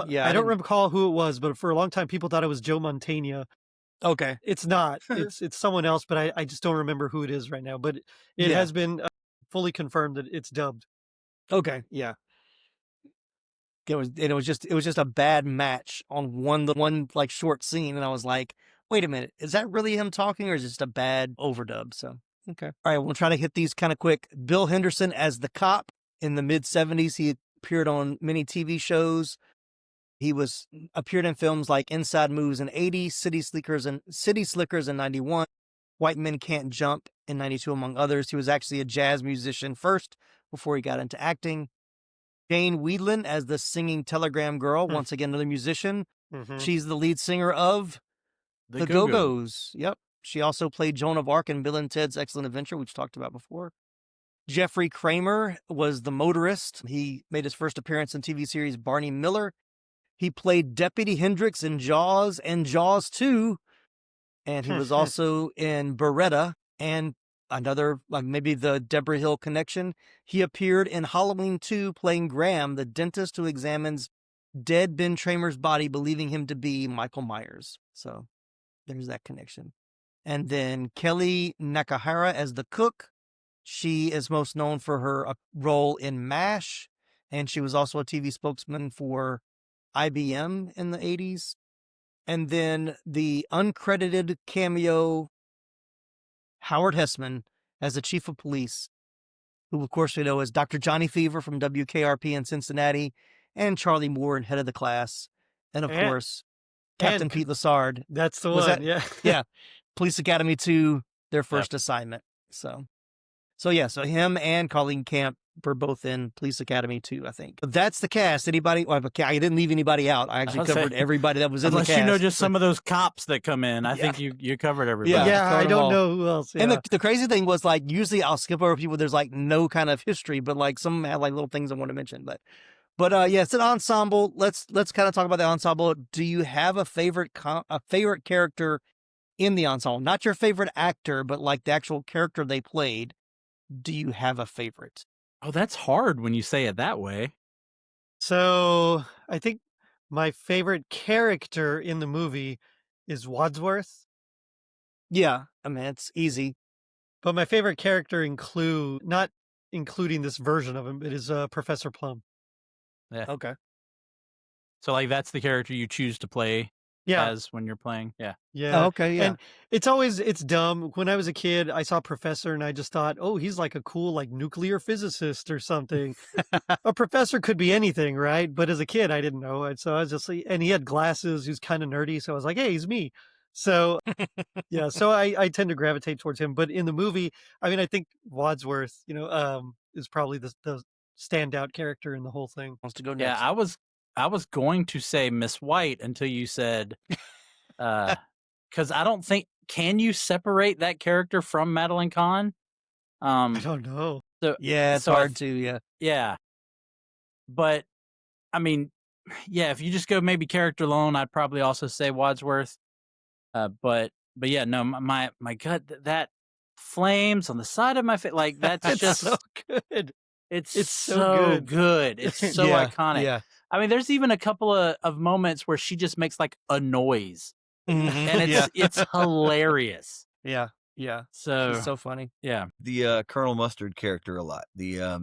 Yeah, I don't recall who it was, but for a long time people thought it was Joe Mantegna. Okay. It's not. It's someone else, but I just don't remember who it is right now. But it has been fully confirmed that it's dubbed. Okay. Yeah. It was just a bad match on one like short scene, and I was like, wait a minute, is that really him talking, or is it just a bad overdub? So okay, all right, we'll try to hit these kind of quick. Bill Henderson as the cop in the mid-70s. He appeared on many TV shows. He appeared in films like Inside Moves in 80, City Slickers in 91, White Men Can't Jump in 92, among others. He was actually a jazz musician first before he got into acting. Jane Weedland as the singing Telegram Girl, once again another musician. She's the lead singer of the Go-Go's. Yep. She also played Joan of Arc in Bill and Ted's Excellent Adventure, which we talked about before. Jeffrey Kramer was the motorist. He made his first appearance in TV series Barney Miller. He played Deputy Hendrix in Jaws and Jaws 2. And he was also in Beretta and another, like maybe the Deborah Hill connection. He appeared in Halloween 2 playing Graham, the dentist who examines dead Ben Tramer's body, believing him to be Michael Myers. So there's that connection. And then Kelly Nakahara as the cook. She is most known for her role in MASH, and she was also a TV spokesman for IBM in the 80s. And then the uncredited cameo, Howard Hessman as the chief of police, who of course we know as Dr. Johnny Fever from WKRP in Cincinnati, and Charlie Moore in Head of the Class, and of course Captain Pete Lassard. That's the one. Yeah. Police Academy 2, their first assignment. So him and Colleen Camp were both in Police Academy 2, I think. That's the cast. Anybody? Well, I didn't leave anybody out. I actually covered everybody that was in the cast. Unless you know just some of those cops that come in. I think you covered everybody. Yeah, I don't know who else. Yeah. And the crazy thing was, like, usually I'll skip over people there's like no kind of history, but like some had like little things I want to mention. But it's an ensemble. Let's kind of talk about the ensemble. Do you have a favorite character in the ensemble? Not your favorite actor, but like the actual character they played. Do you have a favorite? Oh, that's hard when you say it that way. So I think my favorite character in the movie is Wadsworth. Yeah, I mean, it's easy. But my favorite character not including this version of him, it is Professor Plum. Yeah. Okay. So like that's the character you choose to play as when you're playing. Yeah. Yeah. Oh, okay, yeah. And it's dumb. When I was a kid, I saw Professor and I just thought, oh, he's like a cool, like nuclear physicist or something. A professor could be anything, right? But as a kid, I didn't know it. So I was just like, and he had glasses, he was kind of nerdy. So I was like, hey, he's me. So yeah, so I tend to gravitate towards him. But in the movie, I mean, I think Wadsworth, is probably the standout character in the whole thing. Wants to go Yeah, next. I was going to say Miss White until you said, because I don't think, can you separate that character from Madeline Kahn? I don't know. So Yeah, it's so hard to, yeah. yeah, but I mean, yeah, if you just go maybe character alone, I'd probably also say Wadsworth. But yeah, no, my gut, that flames on the side of my face, like that's It's just so good. it's so good. It's so Yeah, iconic. yeah. I mean, there's even a couple of moments where she just makes like a noise, Mhm, and yeah, it's hilarious. yeah, yeah. So It's so funny. yeah, The Colonel Mustard character a lot. Yeah.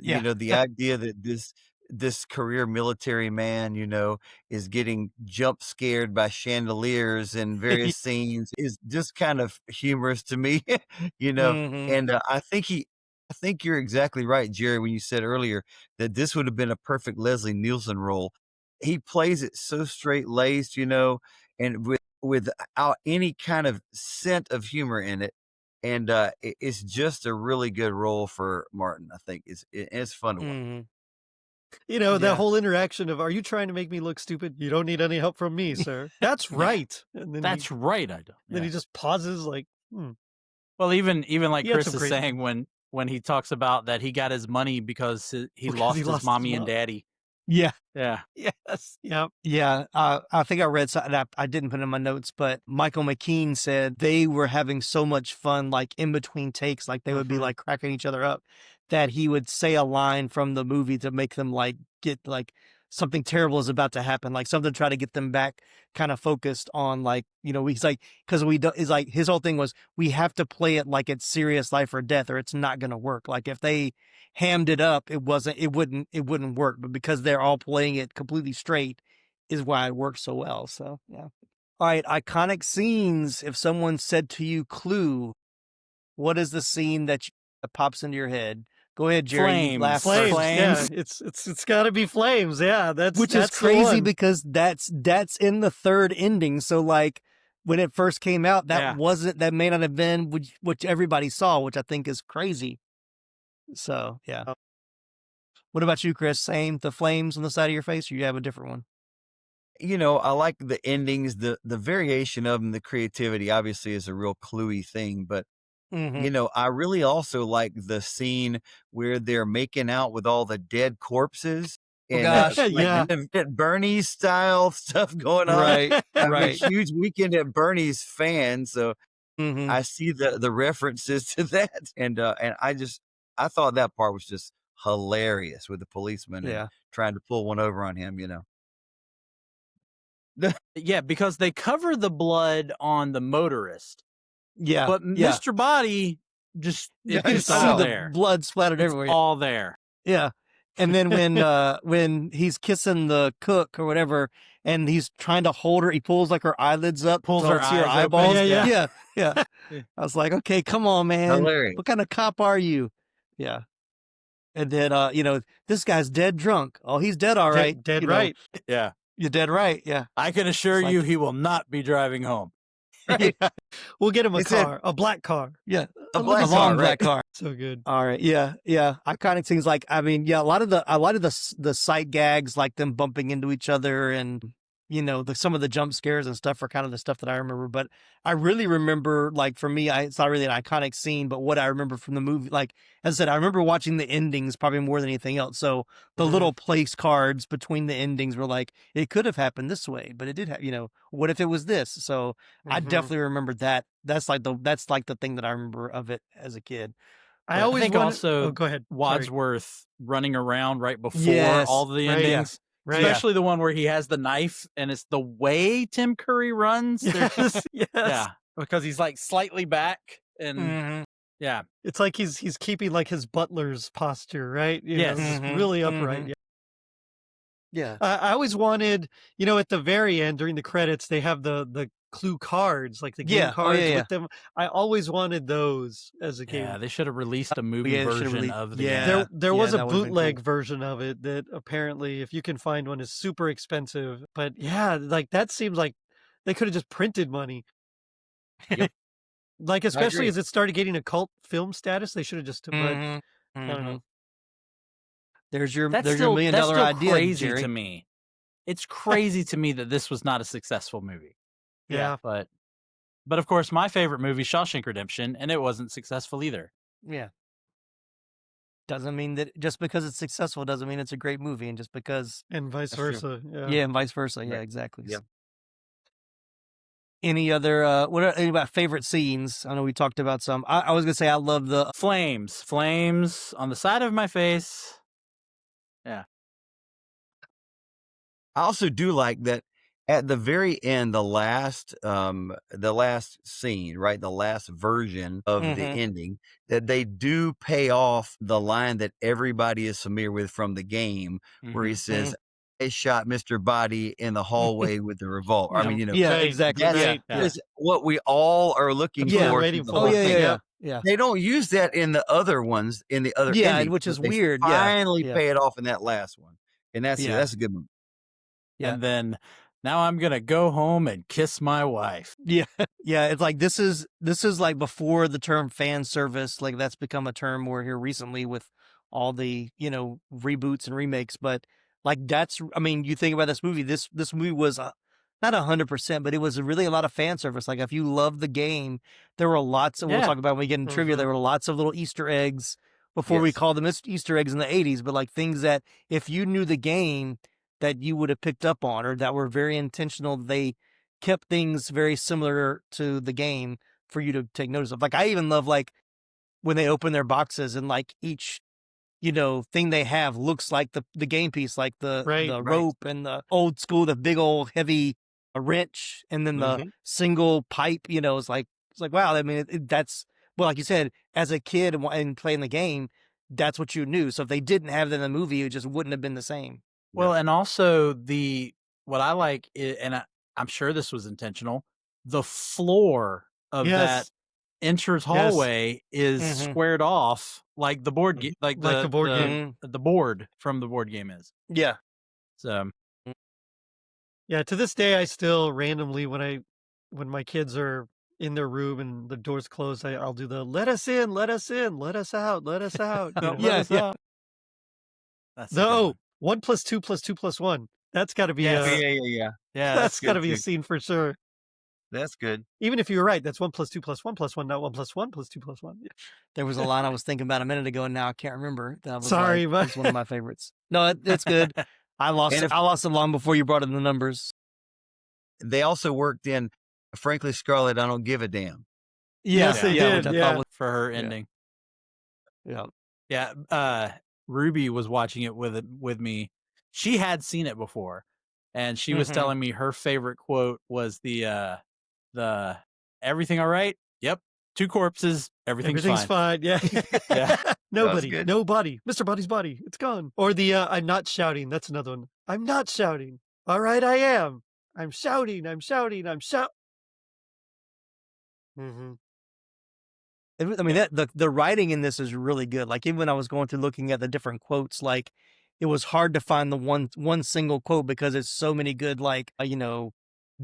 The idea that this career military man, is getting jump scared by chandeliers in various scenes is just kind of humorous to me, Mhm. and I think you're exactly right, Jerry, when you said earlier that this would have been a perfect Leslie Nielsen role. He plays it so straight-laced, and without any kind of scent of humor in it. And it's just a really good role for Martin. I think it's fun to watch. Mhm. That Yeah. whole interaction of, are you trying to make me look stupid? You don't need any help from me, sir. That's right. And then that's right. I don't. then he just pauses like, Well, even like He had Chris some is great saying when he talks about that he got his money because he Because lost he his lost his mommy and mom. daddy. Yeah. Yeah. Yes. Yep. Yeah, I think I read something. I didn't put it in my notes, but Michael McKean said they were having so much fun, like in between takes, like they would be Mhm. like cracking each other up, that he would say a line from the movie to make them like get like something terrible is about to happen, like something to try to get them back kind of focused on like, he's like, because we do, is like his whole thing was we have to play it like it's serious life or death or it's not going to work. Like if they hammed it up, it wouldn't work. But because they're all playing it completely straight, is why it works so well. So yeah. All right, iconic scenes. If someone said to you, "Clue," what is the scene that pops into your head? Go ahead, Jerry. You laugh Flames. first. Yeah. It's got to be flames. Yeah. Which That's is the crazy one. because that's in the third ending. So like when it first came out, that may not have been which everybody saw, which I think is crazy. So yeah. What about you, Chris? Same, the flames on the side of your face, or you have a different one? I like the endings, the variation of them, the creativity obviously is a real cluey thing, but Mm-hmm. I really also like the scene where they're making out with all the dead corpses Oh and gosh, like Yeah. that Bernie's style stuff going on. right, I'm a right. huge Weekend at Bernie's fan, so Mm-hmm. I see the references to that, and I thought that part was just hilarious with the policeman and Yeah, trying to pull one over on him. Yeah, because they cover the blood on the motorist, yeah, but yeah. Mr. Body just You it's can just see all the there. blood splattered It's everywhere. all there. Yeah. And then when he's kissing the cook or whatever, and he's trying to hold her, he pulls like her eyelids up, Pulls so her it's your eyes open. eyeballs. Yeah. Yeah. I was like, okay, come on, man. Hilarious. What kind of cop are you? Yeah. And then this guy's dead drunk. Oh, he's dead, all right. Dead right. Yeah. You're dead right. Yeah. I can assure It's like- you he will not be driving home. Yeah. We'll get him a They said- car, a black car. Yeah. A black long car, black car. So good. All right. Yeah. Yeah. Iconic things like, I mean, yeah, a lot of the sight gags, like them bumping into each other and, some of the jump scares and stuff are kind of the stuff that I remember. But I really remember, like, for me, it's not really an iconic scene, but what I remember from the movie, like, as I said, I remember watching the endings probably more than anything else. So the little place cards between the endings were like, it could have happened this way, but it did have, what if it was this? So I definitely remember that. That's like the thing that I remember of it as a kid. I But- always think wanted- also Oh, go ahead. Sorry. Wadsworth running around right before Yes. all the Right, yeah. endings. Right. Especially the one where he has the knife and it's the way Tim Curry runs. They're just, Yes. yeah, because he's like slightly back and Mhm. yeah. It's like he's keeping like his butler's posture, right? Yes. Just Mhm, really upright. mhm. Yeah. Yeah. I always wanted, at the very end during the credits, they have the Clue cards, like the game cards with them. I always wanted those as a game. Yeah, they should have released a movie version of the game. There was a bootleg version of it that apparently, if you can find one, is super expensive. But yeah, like that seems like they could have just printed money. Yep. Like, especially as it started getting a cult film status, they should have just, I don't know. There's your That's $1 million idea, crazy Jerry. to me. It's crazy to me that this was not a successful movie. Yeah. But of course, my favorite movie, Shawshank Redemption, and it wasn't successful either. Yeah. Doesn't mean that just because it's successful doesn't mean it's a great movie, and just because and vice versa. Yeah, and vice versa. Yeah, exactly. Yeah. Any other what are any about favorite scenes? I know we talked about some. I was gonna say I love the flames on the side of my face. Yeah. I also do like that at the very end, the last scene, right? The last version of the ending, that they do pay off the line that everybody is familiar with from the game, where he says, "I shot Mr. Body in the hallway with the revolver." I mean, exactly. That's what we all are looking for. Yeah. They don't use that in the other ones, in the other endings, which is they weird. Finally pay it off in that last one, and that's a good one. Yeah. And then now I'm gonna go home and kiss my wife. Yeah. It's like this is like before the term fan service. Like that's become a term we're here recently with all the reboots and remakes. But like you think about this movie. This movie was not 100%, but it was really a lot of fan service. Like if you love the game, there were lots of. We'll talk about when we get in trivia. There were lots of little Easter eggs before we called them Easter eggs in the 80s. But like things that if you knew the game, that you would have picked up on, or that were very intentional. They kept things very similar to the game for you to take notice of. Like I even love like when they open their boxes and like each thing they have looks like the game piece, like the rope and the old school, the big old heavy wrench, and then the single pipe. It's like wow. I mean, that's like you said, as a kid and playing the game, that's what you knew. So if they didn't have that in the movie, it just wouldn't have been the same. Well, and also what I like, and I'm sure this was intentional, the floor of that entrance hallway is squared off like the board game, like the board game, the board from the board game is. Yeah. So. Yeah, to this day, I still randomly when my kids are in their room and the doors closed, I'll do the "let us in, let us in, let us out, let us out." Yeah. That's 1 + 2 + 2 + 1. That's got to be yeah. That's got to be a scene for sure. That's good. Even if you were right, that's 1 + 2 + 1 + 1, not 1 + 1 + 2 + 1. Yeah. There was a line I was thinking about a minute ago, and now I can't remember. That was Sorry, but it's one of my favorites. No, it's good. I lost it long before you brought in the numbers. They also worked in, frankly, Scarlett, I Don't Give a Damn. Yes, they did. Which I thought for her ending. Yeah. Ruby was watching it with me. She had seen it before, and she was telling me her favorite quote was the "Everything all right? Yep. 2 corpses. Everything's fine." Yeah. Yeah. Nobody. Mr. Body's body. It's gone. Or the "I'm not shouting." That's another one. "I'm not shouting. All right, I am. I'm shouting. I'm shouting. I'm shout." I mean, the writing in this is really good. Like even when I was going through looking at the different quotes, like it was hard to find the one single quote because it's so many good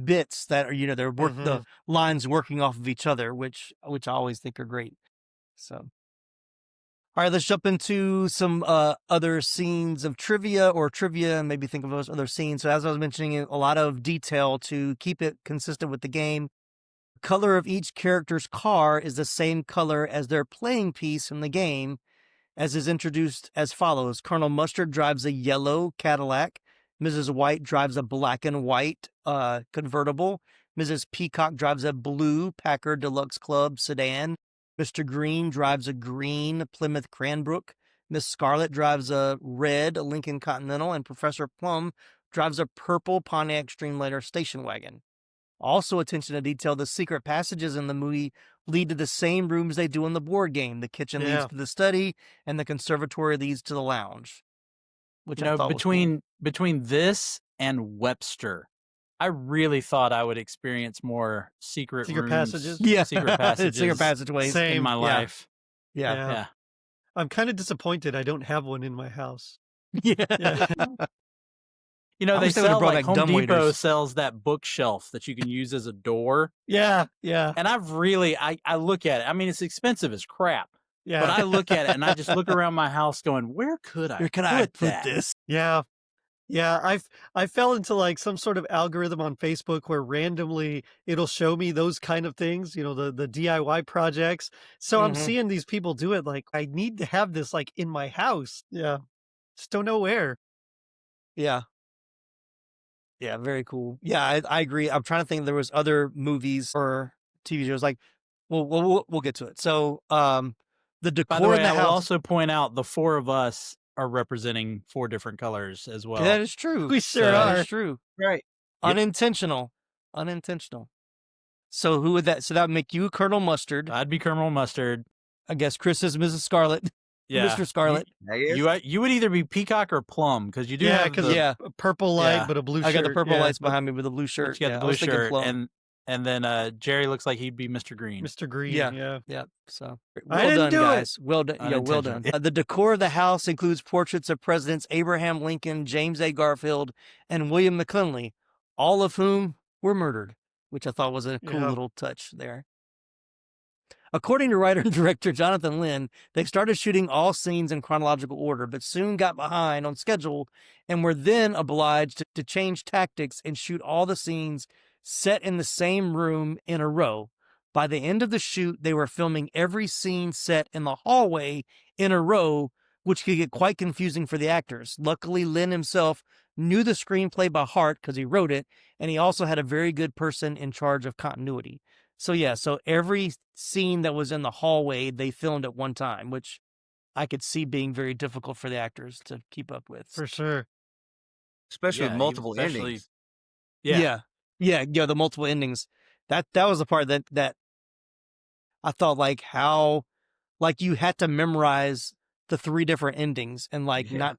bits that are they're the lines working off of each other, which I always think are great. So, all right, let's jump into some other scenes of trivia and maybe think of those other scenes. So as I was mentioning, a lot of detail to keep it consistent with the game. Color of each character's car is the same color as their playing piece in the game, as is introduced as follows. Colonel Mustard drives a yellow Cadillac. Mrs. White drives a black and white convertible. Mrs. Peacock drives a blue Packard Deluxe Club sedan. Mr. Green drives a green Plymouth Cranbrook. Miss Scarlet drives a red Lincoln Continental. And Professor Plum drives a purple Pontiac Streamliner station wagon. Also, attention to detail, the secret passages in the movie lead to the same rooms they do in the board game. The kitchen leads to the study, and the conservatory leads to the lounge. Which I thought between between this and Webster, I really thought I would experience more secret rooms, passages. Yeah, secret passages, secret passageways in Same. my life. Yeah. I'm kind of disappointed I don't have one in my house. Yeah. You know, I they wish they would've sell brought like back Home Depot dumbwaiters. sells that bookshelf that you can use as a door. Yeah. And I've really, I look at it. I mean, it's expensive as crap. Yeah. But I look at it and I just look around my house going, where could I put that? this? Yeah. Yeah, I fell into like some sort of algorithm on Facebook where randomly it'll show me those kind of things, you know, the DIY projects. So I'm seeing these people do it like I need to have this like in my house. Yeah. Just don't know where. Yeah. Yeah, very cool. Yeah, I agree. I'm trying to think there was other movies or TV shows like we'll get to it. So the decor By the way, in the I will house. also point out the four of us are representing 4 different colors as well. That is true. We sure That are. is true. Right. Unintentional. So who would that? So that would make you Colonel Mustard. I'd be Colonel Mustard. I guess Chris is Mrs. Scarlet. Yeah. Mr. Scarlet. You would either be Peacock or Plum because you do Yeah, have because the, a purple light, Yeah. but a blue shirt. I got the purple Yeah. lights behind me with the blue shirt. you got Yeah, the I blue was thinking shirt, Plum. and then Jerry looks like he'd be Mr. Green. Mr. Green. Yeah. Yeah. Yeah. So I well didn't done, do it. guys. Well done. Yeah, well done. Unintentional. The decor of the house includes portraits of Presidents Abraham Lincoln, James A. Garfield, and William McKinley, all of whom were murdered, which I thought was a cool Yeah. little touch there. According to writer and director Jonathan Lynn, they started shooting all scenes in chronological order, but soon got behind on schedule and were then obliged to change tactics and shoot all the scenes set in the same room in a row. By the end of the shoot, they were filming every scene set in the hallway in a row, which could get quite confusing for the actors. Luckily, Lynn himself knew the screenplay by heart because he wrote it, and he also had a very good person in charge of continuity. So yeah, so every scene that was in the hallway, they filmed at one time, which I could see being very difficult for the actors to keep up with. For sure. Especially Yeah, with multiple especially- endings. Yeah, the multiple endings. That was the part that I thought like how like you had to memorize the 3 different endings and like Yeah.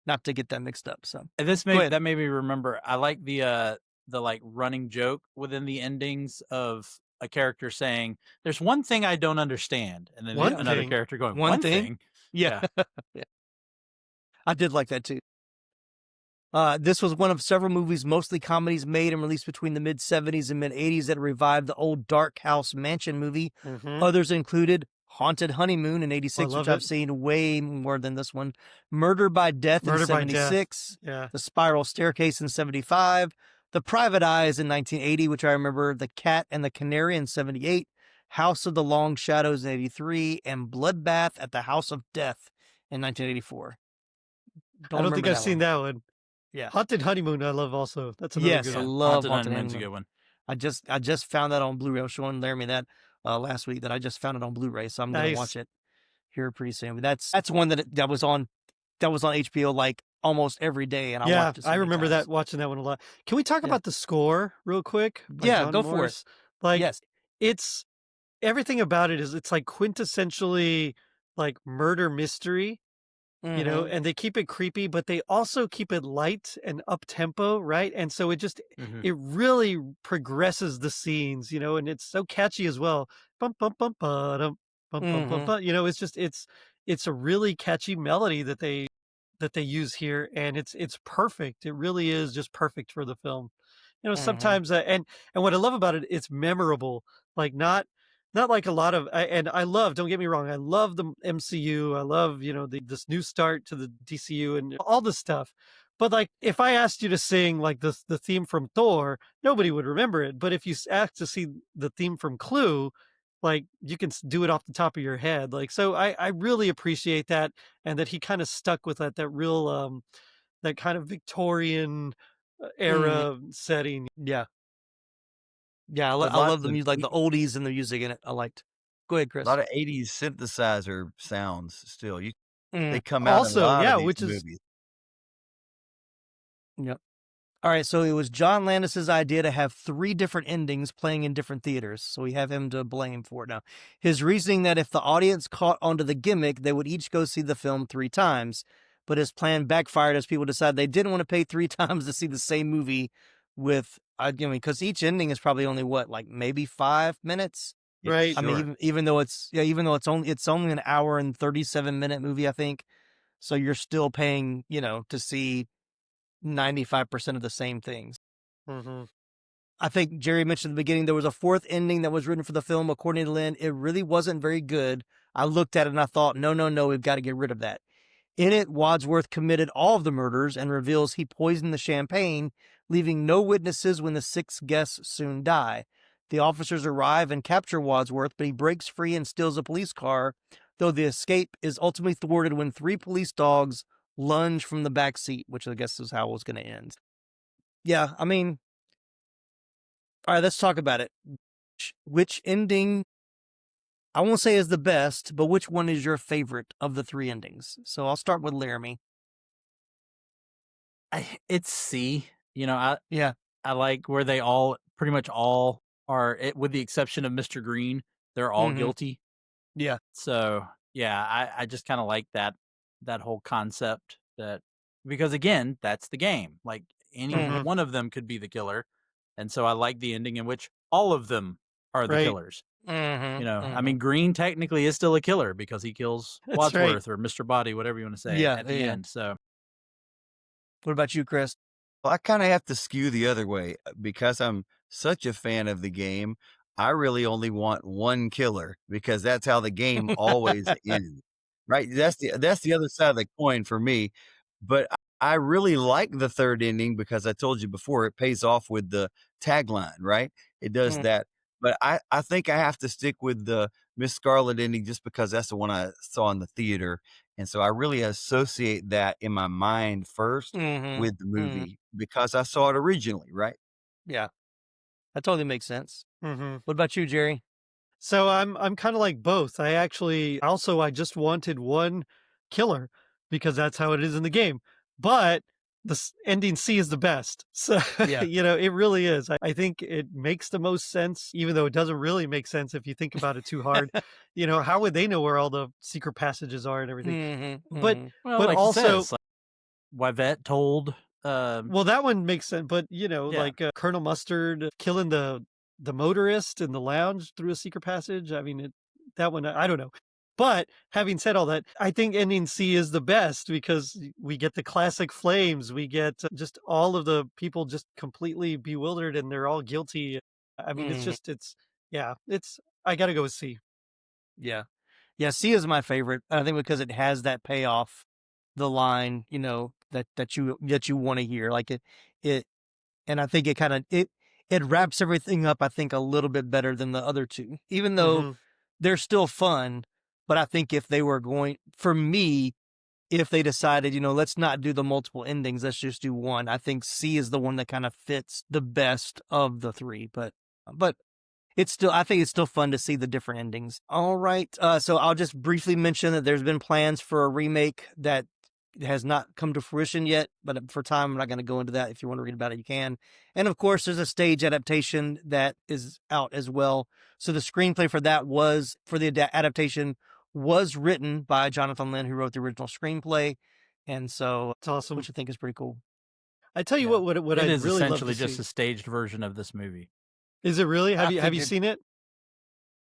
not to get that mixed up. So And Go ahead. that made me remember. I like the like running joke within the endings of a character saying, "There's one thing I don't understand," and then One another thing? character going, One "One thing?" thing." yeah. Yeah. I did like that too. This was one of several movies, mostly comedies, made and released between the mid-70s and mid-80s that revived the old Dark House Mansion movie. Mhm. Others included Haunted Honeymoon in 86, love which I've it. seen way more than this one. Murder by Death Murder in by Death. 76. Yeah. The Spiral Staircase in 75. The Private Eyes in 1980, which I remember. The Cat and the Canary in 78. House of the Long Shadows in 83. And Bloodbath at the House of Death in 1984. I don't think I've seen that one. Yeah. Haunted Honeymoon, I love also. That's another Yes, good I one. love Haunted Honeymoon's a Honeymoon. good one. I just found that on Blu-ray. I was showing Laramie that last week that I just found it on Blu-ray, so I'm gonna Nice. watch it here pretty soon. But that's one that was on HBO like almost every day, and I Yeah, watched it so I many remember times. that, watching that one a lot. Can we talk Yeah. about the score real quick? by Yeah, John go for it. Morris? Like, Yes. it's everything about it is it's like quintessentially like murder mystery, you know, Mhm. and they keep it creepy, but they also keep it light and up tempo, right? And so it just Mhm. it really progresses the scenes, you know, and it's so catchy as well. Bum bum bum ba-dum, bum bum bum Mhm. bum. You know, it's just it's a really catchy melody that they use here, and it's perfect. It really is just perfect for the film. You know, Mhm. sometimes and what I love about it, it's memorable. Like not like a lot of and I love, don't get me wrong, I love the MCU. I love, you know, this new start to the DCU and all this stuff. But like if I asked you to sing like the theme from Thor, nobody would remember it. But if you asked to see the theme from Clue, like you can do it off the top of your head. Like, so I really appreciate that, and that he kind of stuck with that real that kind of Victorian era setting. Yeah. Yeah, I But love lots the of music, like the oldies and the music in it. I liked. Go ahead, A Chris. lot of 80s synthesizer sounds still. They Mm. come out in Also, a lot yeah, of these which is movies. Yep. All right, so it was John Landis's idea to have 3 different endings playing in different theaters, so we have him to blame for it now. His reasoning that if the audience caught onto the gimmick, they would each go see the film 3 times. but his plan backfired as people decided they didn't want to pay 3 times to see the same movie with, because each ending is probably only maybe 5 minutes. Right. I mean, even though it's only an hour and 37-minute movie, I think. So you're still paying, to see 95% of the same things. Mm-hmm. I think Gerry mentioned at the beginning there was a 4th ending that was written for the film. According to Lynn, it really wasn't very good. I looked at it and I thought, no, we've got to get rid of that. In it, Wadsworth committed all of the murders and reveals he poisoned the champagne, leaving no witnesses when the 6 guests soon die. The officers arrive and capture Wadsworth, but he breaks free and steals a police car, though the escape is ultimately thwarted when 3 police dogs lunge from the back seat, which I guess is how it was going to end. Yeah, I mean, all right, let's talk about it. Which ending, I won't say is the best, but which one is your favorite of the 3 endings? So I'll start with Laramy. It's C. Yeah. I like where they all, pretty much all are, with the exception of Mr. Green, they're all guilty. Yeah. So, yeah, I just kind of like that whole concept, because again, that's the game. Like any one of them could be the killer. And so I like the ending in which all of them are the killers. I mean, Green technically is still a killer because he kills Wadsworth or Mr. Body, whatever you want to say at the end. So, what about you, Chris? Well, I kind of have to skew the other way because I'm such a fan of the game. I really only want one killer because that's how the game always ends. Right? That's the other side of the coin for me. But I really like the 3rd ending because I told you before it pays off with the tagline, right? It does that. But I think I have to stick with the Miss Scarlet ending just because that's the one I saw in the theater. And so I really associate that in my mind first with the movie because I saw it originally, right? Yeah, that totally makes sense. Mm-hmm. What about you, Gerry? So I'm kind of like both. I just wanted one killer because that's how it is in the game. But the ending C is the best. So, Yeah. it really is. I think it makes the most sense, even though it doesn't really make sense if you think about it too hard. How would they know where all the secret passages are and everything? But well, but like also, you said, Wivette told. well, that one makes sense. But like Colonel Mustard killing the motorist in the lounge through a secret passage. I mean, that one, I don't know. But having said all that, I think ending C is the best because we get the classic flames. We get just all of the people just completely bewildered and they're all guilty. I mean, I got to go with C. Yeah. Yeah, C is my favorite. I think because it has that payoff, the line, that you want to hear. Like it, and I think it wraps everything up, I think, a little bit better than the other 2, even though they're still fun. But I think if they were if they decided, let's not do the multiple endings, let's just do one, I think C is the one that kind of fits the best of the 3. But I think it's still fun to see the different endings. All right. So I'll just briefly mention that there's been plans for a remake that has not come to fruition yet, but for time, I'm not going to go into that. If you want to read about it, you can. And of course, there's a stage adaptation that is out as well. So the screenplay for the adaptation was written by Jonathan Lynn, who wrote the original screenplay. And so it's awesome, which I think is pretty cool. I tell you what it is really essentially love to just see. a staged version of this movie. Is it really? Have you seen it?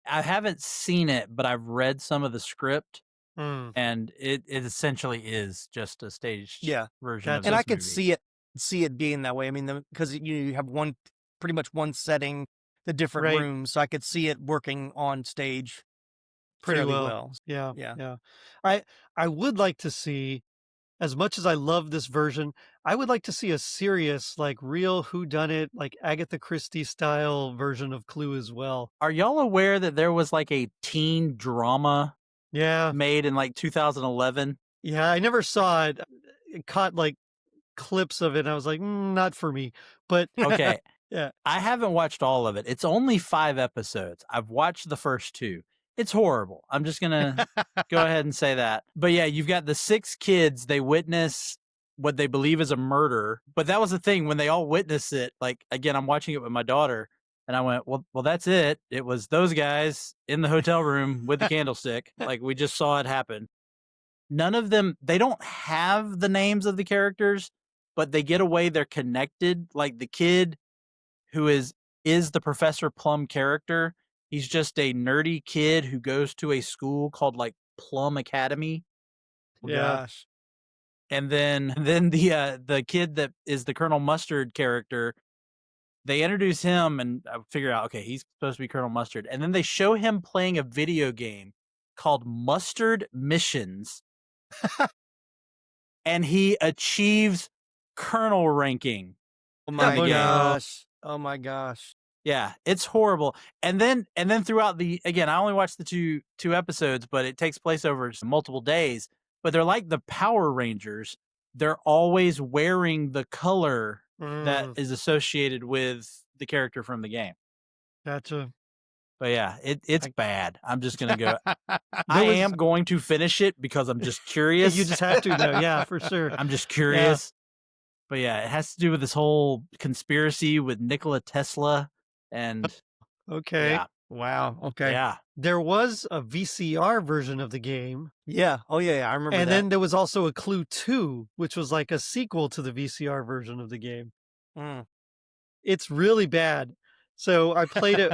I haven't seen it, but I've read some of the script, and it essentially is just a staged version of this and I movie. could see it being that way. I mean, because you have pretty much one setting, the different rooms, so I could see it working on stage pretty fairly well. Yeah. I would like to see, as much as I love this version, I would like to see a serious, like real whodunit, like Agatha Christie style version of Clue as well. Are y'all aware that there was like a teen drama made in like 2011? Yeah, I never saw it. It caught like clips of it and I was like, not for me. But okay. Yeah. I haven't watched all of it. It's only 5 episodes. I've watched the first 2. It's horrible. I'm just going to go ahead and say that. But yeah, you've got the 6 kids. They witness what they believe is a murder. But that was the thing when they all witness it. Like, again, I'm watching it with my daughter and I went, well, that's it. It was those guys in the hotel room with the candlestick. Like, we just saw it happen. none of them, they don't have the names of the characters, but they get away, they're connected. Like the kid who is the Professor Plum character. He's just a nerdy kid who goes to a school called like Plum Academy. Oh, gosh. And then the kid that is the Colonel Mustard character, they introduce him and I figure out, okay, he's supposed to be Colonel Mustard. And then they show him playing a video game called Mustard Missions. And he achieves Colonel ranking. Oh my gosh. Oh my gosh. Yeah, it's horrible. And then throughout again, I only watched the two episodes, but it takes place over multiple days. But they're like the Power Rangers. They're always wearing the color that is associated with the character from the game. Gotcha. But yeah, it's bad. I'm just gonna go. I am going to finish it because I'm just curious. You just have to, though. Yeah, for sure. I'm just curious. Yeah. But yeah, it has to do with this whole conspiracy with Nikola Tesla and. Okay. Yeah. Wow. Okay. Yeah. There was a VCR version of the game. Yeah. Oh yeah. I remember. And that. then there was also a Clue 2, which was like a sequel to the VCR version of the game. It's really bad. So I played it.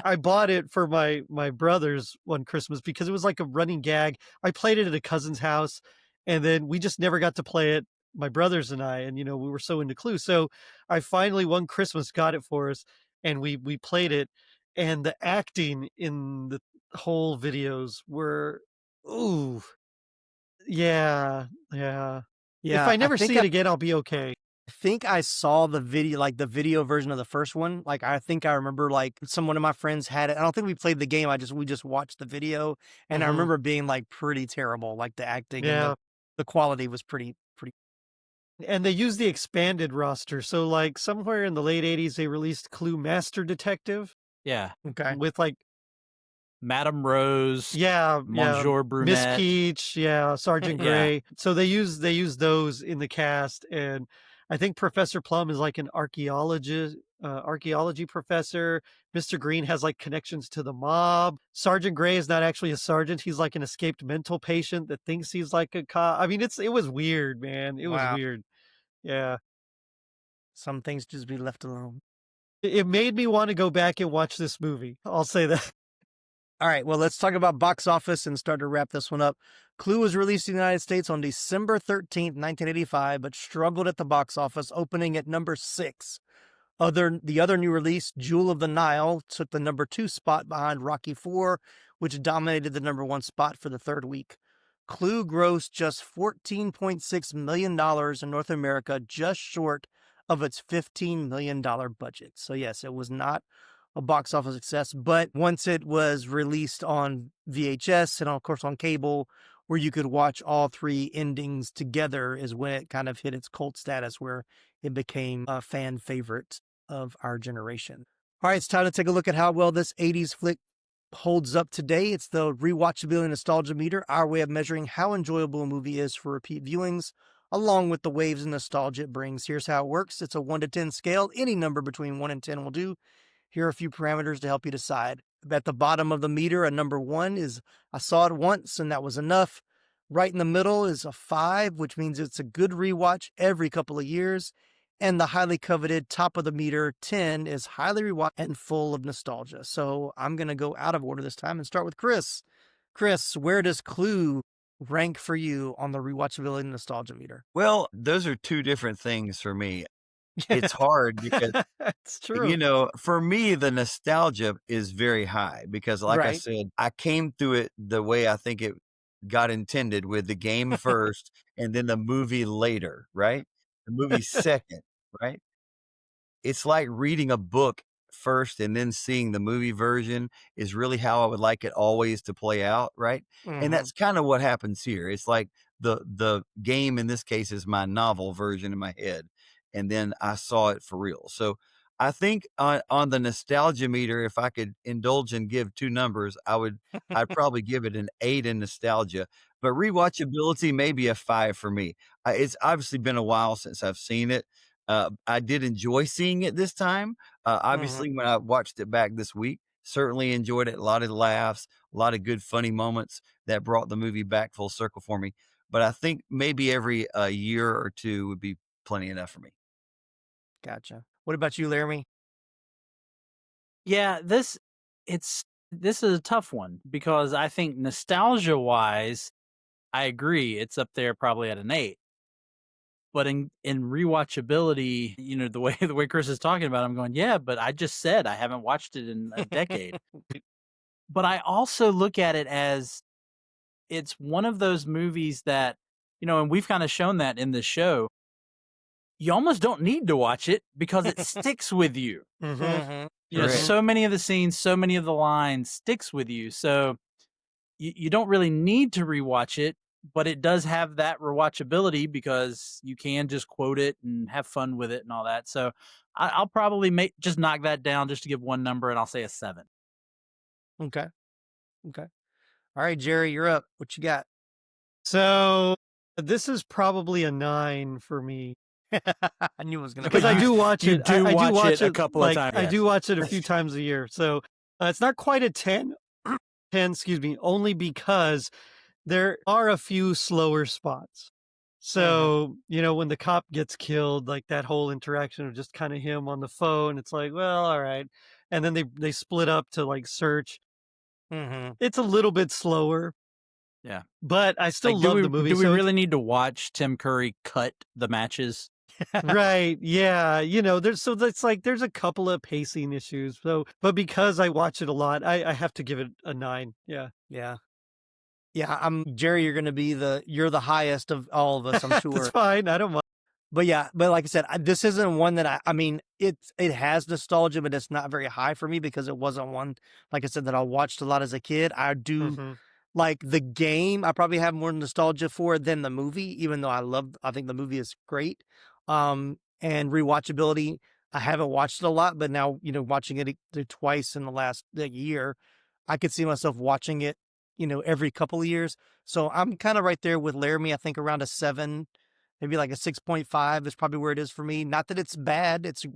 I bought it for my brothers one Christmas because it was like a running gag. I played it at a cousin's house, and then we just never got to play it, my brothers and I. And we were so into Clue. So I finally one Christmas got it for us, and we played it. And the acting in the whole videos were, yeah. If I never see it again, I'll be okay. I think I saw the video, like the video version of the first one. Like, I think I remember like one of my friends had it. I don't think we played the game. We just watched the video, and I remember being like pretty terrible. Like the acting and the quality was pretty. And they used the expanded roster. So like somewhere in the late 80s, they released Clue Master Detective. Yeah. Okay. With like Madame Rose. Yeah. Monsieur Brunette. Miss Peach. Yeah. Sergeant Gray. So they use those in the cast. And I think Professor Plum is like an archaeology professor. Mr. Green has like connections to the mob. Sergeant Gray is not actually a sergeant. He's like an escaped mental patient that thinks he's like a cop. I mean, it was weird, man. It was weird. Yeah. Some things just be left alone. It made me want to go back and watch this movie. I'll say that. All right, well, let's talk about box office and start to wrap this one up. Clue was released in the United States on December 13th, 1985, but struggled at the box office, opening at number 6. The other new release, Jewel of the Nile, took the number 2 spot behind Rocky IV, which dominated the number 1 spot for the third week. Clue grossed just $14.6 million in North America, just short of its $15 million budget. So yes, it was not a box office success, but once it was released on VHS and of course on cable, where you could watch all 3 endings together, is when it kind of hit its cult status, where it became a fan favorite of our generation. All right, it's time to take a look at how well this 80s flick holds up today. It's the Rewatchability Nostalgia Meter, our way of measuring how enjoyable a movie is for repeat viewings, along with the waves of nostalgia it brings. Here's how it works. It's a 1 to 10 scale. Any number between 1 and 10 will do. Here are a few parameters to help you decide. At the bottom of the meter, a number 1 is I saw it once and that was enough. Right in the middle is a 5, which means it's a good rewatch every couple of years. And the highly coveted top of the meter, 10, is highly rewatched and full of nostalgia. So I'm going to go out of order this time and start with Chris. Chris, where does Clue rank for you on the rewatchability nostalgia meter? Well, those are 2 different things for me. It's hard because it's true. For me, the nostalgia is very high because, like I said, I came through it the way I think it got intended, with the game first and then the movie later, right? The movie second, right? It's like reading a book first and then seeing the movie version is really how I would like it always to play out, right? And that's kind of what happens here. It's like the game in this case is my novel version in my head, and then I saw it for real. So I think on the nostalgia meter, if I could indulge and give 2 numbers, I'd probably give it an 8 in nostalgia, but rewatchability maybe a 5 for me. It's obviously been a while since I've seen it. I did enjoy seeing it this time. Obviously when I watched it back this week, Certainly enjoyed it. A lot of laughs, a lot of good funny moments that brought the movie back full circle for me. But I think maybe every year or two would be plenty enough for me. Gotcha. What about you, Laramie? Yeah, this is a tough one because I think nostalgia wise, I agree it's up there probably at an 8. But in rewatchability, the way Chris is talking about it, I'm going, yeah, but I just said I haven't watched it in a decade. But I also look at it as it's one of those movies that, and we've kind of shown that in the show. You almost don't need to watch it because it sticks with you. Right. So many of the scenes, so many of the lines sticks with you. So you don't really need to rewatch it, but it does have that rewatchability because you can just quote it and have fun with it and all that. So I'll probably just knock that down just to give one number, and I'll say a 7. Okay. All right, Gerry, you're up. What you got? So this is probably a 9 for me. I knew it was going to Because I do watch it. I do watch it a couple of times. I do watch it a few times a year. So it's not quite a 10, only because there are a few slower spots. So, when the cop gets killed, like that whole interaction of just kind of him on the phone, it's like, well, all right. And then they split up to like search. It's a little bit slower. Yeah. But I still love the movie. Do we really need to watch Tim Curry cut the matches? Right. Yeah. There's a couple of pacing issues. But because I watch it a lot, I have to give it a 9. Yeah. Yeah. Gerry, you're the highest of all of us, I'm sure. That's fine. I don't mind. But like I said, this isn't one that it has nostalgia, but it's not very high for me because it wasn't one, like I said, that I watched a lot as a kid. I do like the game. I probably have more nostalgia for than the movie, even though I think the movie is great. And rewatchability, I haven't watched it a lot, but now, watching it twice in the last year, I could see myself watching it, every couple of years. So I'm kind of right there with Laramie. I think around a 7, maybe like a 6.5 is probably where it is for me. Not that it's bad. It's,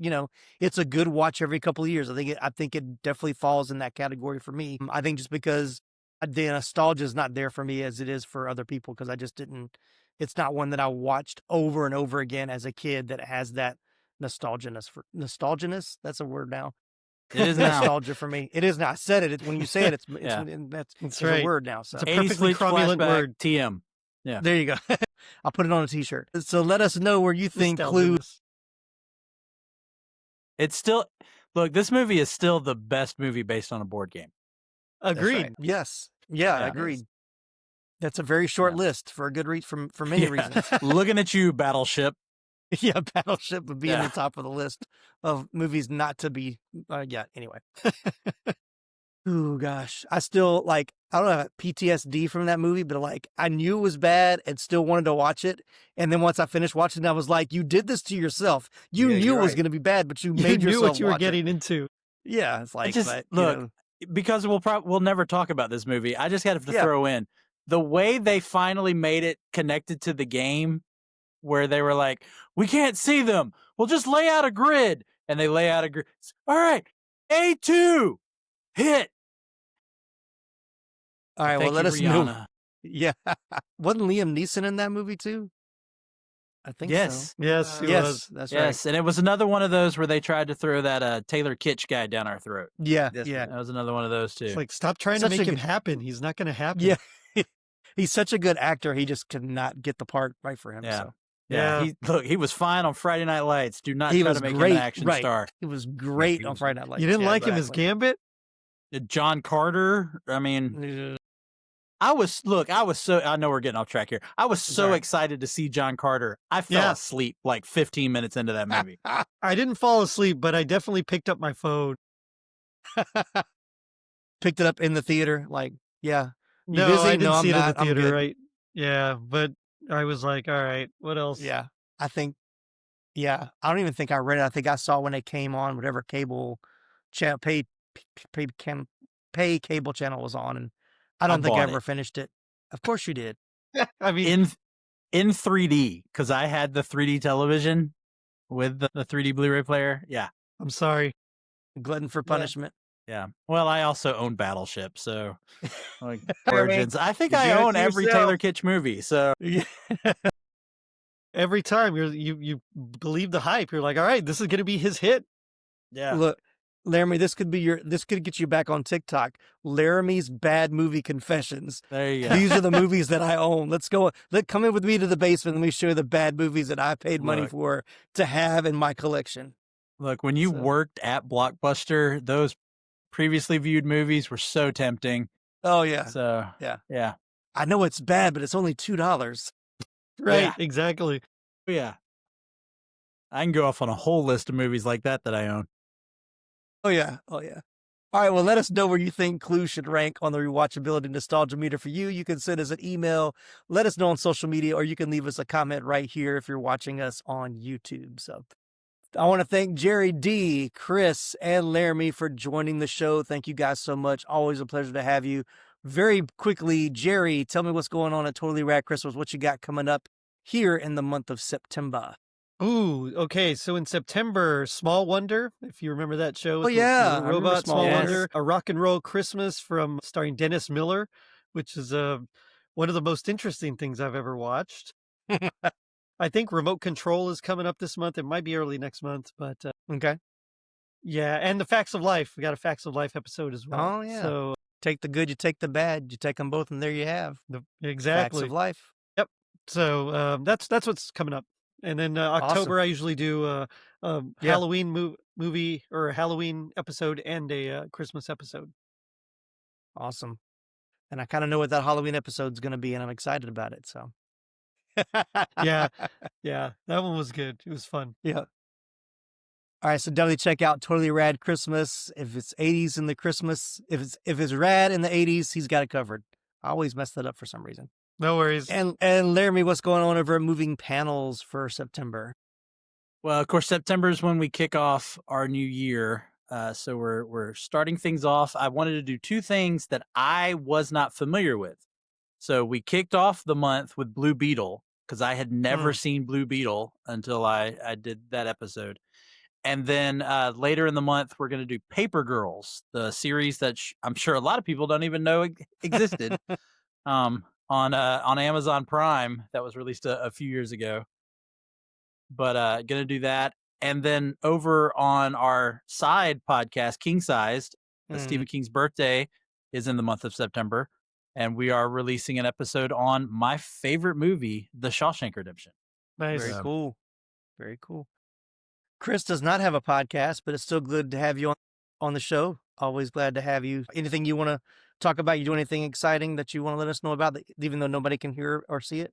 it's a good watch every couple of years. I think it definitely falls in that category for me. I think just because the nostalgia is not there for me as it is for other people, because I just didn't, it's not one that I watched over and over again as a kid that has that nostalginess. That's a word now. It is now. Nostalgia for me. It is now. I said it. When you say it, it's right. A word now. So it's a perfectly cromulent word. TM. Yeah. There you go. I'll put it on a t-shirt. So let us know where you think Clue. It's still, look, this movie is still the best movie based on a board game. Agreed. Right. Yes. Yeah, agreed. That's a very short list for a good reason, for many reasons. Looking at you, Battleship. Yeah, Battleship would be in the top of the list of movies not to be. Anyway. Oh gosh, I still I don't have PTSD from that movie, but I knew it was bad and still wanted to watch it. And then once I finished watching it, I was like, "You did this to yourself. You knew it was going to be bad, but you made yourself knew what you were watch getting into." Yeah, it's like look, because we'll never talk about this movie. I just got to throw in the way they finally made it connected to the game, where they were like, "We can't see them. We'll just lay out a grid," and they lay out a grid. All right, A2 hit. All right, well, let us know. Yeah. Wasn't Liam Neeson in that movie too? I think so. Yes, he was. That's right. Yes, and it was another one of those where they tried to throw that Taylor Kitsch guy down our throat. Yeah, That was another one of those too. It's like, stop trying to make him happen. He's not going to happen. Yeah. He's such a good actor. He just could not get the part right for him. Yeah. So. Yeah. He was fine on Friday Night Lights. Do not try to make him an action star. He was great on Friday Night Lights. You didn't like him as Gambit? John Carter. I mean, I know we're getting off track here. I was so excited to see John Carter. I fell asleep like 15 minutes into that movie. I didn't fall asleep, but I definitely picked up my phone. Picked it up in the theater. No, I didn't see it in the theater, right? Yeah, but I was like, all right, what else? Yeah, I don't even think I read it. I think I saw when it came on, whatever cable channel, pay cable channel was on, and I don't think I ever finished it. Of course you did. I mean, in 3D, because I had the 3D television with the 3D Blu-ray player. Yeah. I'm sorry. Glutton for punishment. Yeah. Well, I also own Battleship, so like Jeremy, Origins. I think you're I doing it own to every yourself. Taylor Kitsch movie. So Every time you believe the hype, you're like, all right, this is going to be his hit. yeah. Look, Laramie, this could get you back on TikTok. Laramie's bad movie confessions. There you go. These are the movies that I own. Let's go. Come in with me to the basement. Let me show you the bad movies that I paid money Look. for to have in my collection. Look, when you So- worked at Blockbuster, those previously viewed movies were so tempting. Oh yeah. So Yeah. I know it's bad, but it's only $2. Right, Yeah. exactly. Yeah. I can go off on a whole list of movies like that I own. Oh yeah. All right. Well, let us know where you think Clue should rank on the rewatchability nostalgia meter for you. You can send us an email, let us know on social media, or you can leave us a comment right here if you're watching us on YouTube. So I want to thank Gerry D, Chris, and Laramie for joining the show. Thank you guys so much. Always a pleasure to have you. Very quickly, Gerry, tell me what's going on at Totally Rad Christmas, what you got coming up here in the month of September. Ooh, okay. So in September, Small Wonder, if you remember that show. Oh, yeah. I the remember robot Small Small Wonder. Wonder. A Rock and Roll Christmas starring Dennis Miller, which is one of the most interesting things I've ever watched. I think Remote Control is coming up this month. It might be early next month, but Okay. yeah. And the Facts of Life. We got a Facts of Life episode as well. Oh, yeah. So Take the good, you take the bad, you take them both, and there you have exactly. Facts of Life. Yep. So that's what's coming up. And then October, I usually do a Halloween movie or a Halloween episode and a Christmas episode. Awesome. And I kind of know what that Halloween episode's going to be, and I'm excited about it. So, Yeah, that one was good. It was fun. Yeah. All right, so definitely check out Totally Rad Christmas. If it's 80s in the Christmas, if it's rad in the 80s, he's got it covered. I always mess that up for some reason. No worries. And Laramie, what's going on over at Moving Panels for September? Well, of course, September is when we kick off our new year. So we're starting things off. I wanted to do two things that I was not familiar with. So we kicked off the month with Blue Beetle because I had never seen Blue Beetle until I did that episode. And then later in the month, we're going to do Paper Girls, the series that I'm sure a lot of people don't even know existed on Amazon Prime that was released a few years ago. But going to do that. And then over on our side podcast, King Sized, Stephen King's birthday is in the month of September. And we are releasing an episode on my favorite movie, The Shawshank Redemption. Nice. Very cool. Very cool. Chris does not have a podcast, but it's still good to have you on the show. Always glad to have you. Anything you want to talk about? You do anything exciting that you want to let us know about, even though nobody can hear or see it?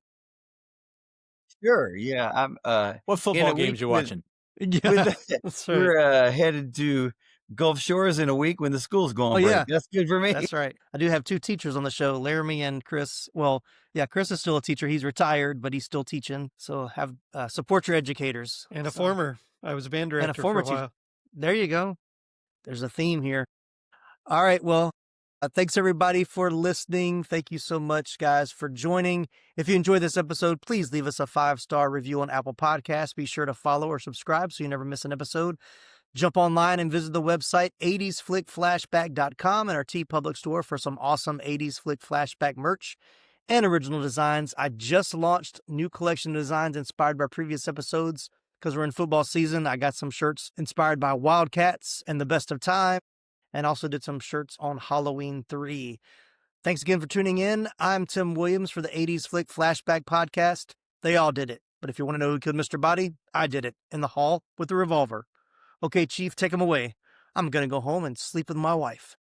Sure. Yeah. I'm What football games you watching? Yeah. That's right. we're headed to Gulf Shores in a week when the school's going Oh, break. yeah. That's good for me. That's right. I do have two teachers on the show, Laramie and Chris. Well, yeah, Chris is still a teacher. He's retired, but he's still teaching. So have support your educators. And a So- former. I was a band director and a former for a while. There you go. There's a theme here. All right. Well, thanks everybody for listening. Thank you so much, guys, for joining. If you enjoyed this episode, please leave us a 5-star review on Apple Podcasts. Be sure to follow or subscribe so you never miss an episode. Jump online and visit the website 80sflickflashback.com and our TeePublic store for some awesome 80s Flick Flashback merch and original designs. I just launched new collection designs inspired by previous episodes because we're in football season. I got some shirts inspired by Wildcats and the Best of Time, and also did some shirts on Halloween 3. Thanks again for tuning in. I'm Tim Williams for the 80s Flick Flashback podcast. They all did it. But if you want to know who killed Mr. Body, I did it in the hall with the revolver. Okay, Chief, take him away. I'm going to go home and sleep with my wife.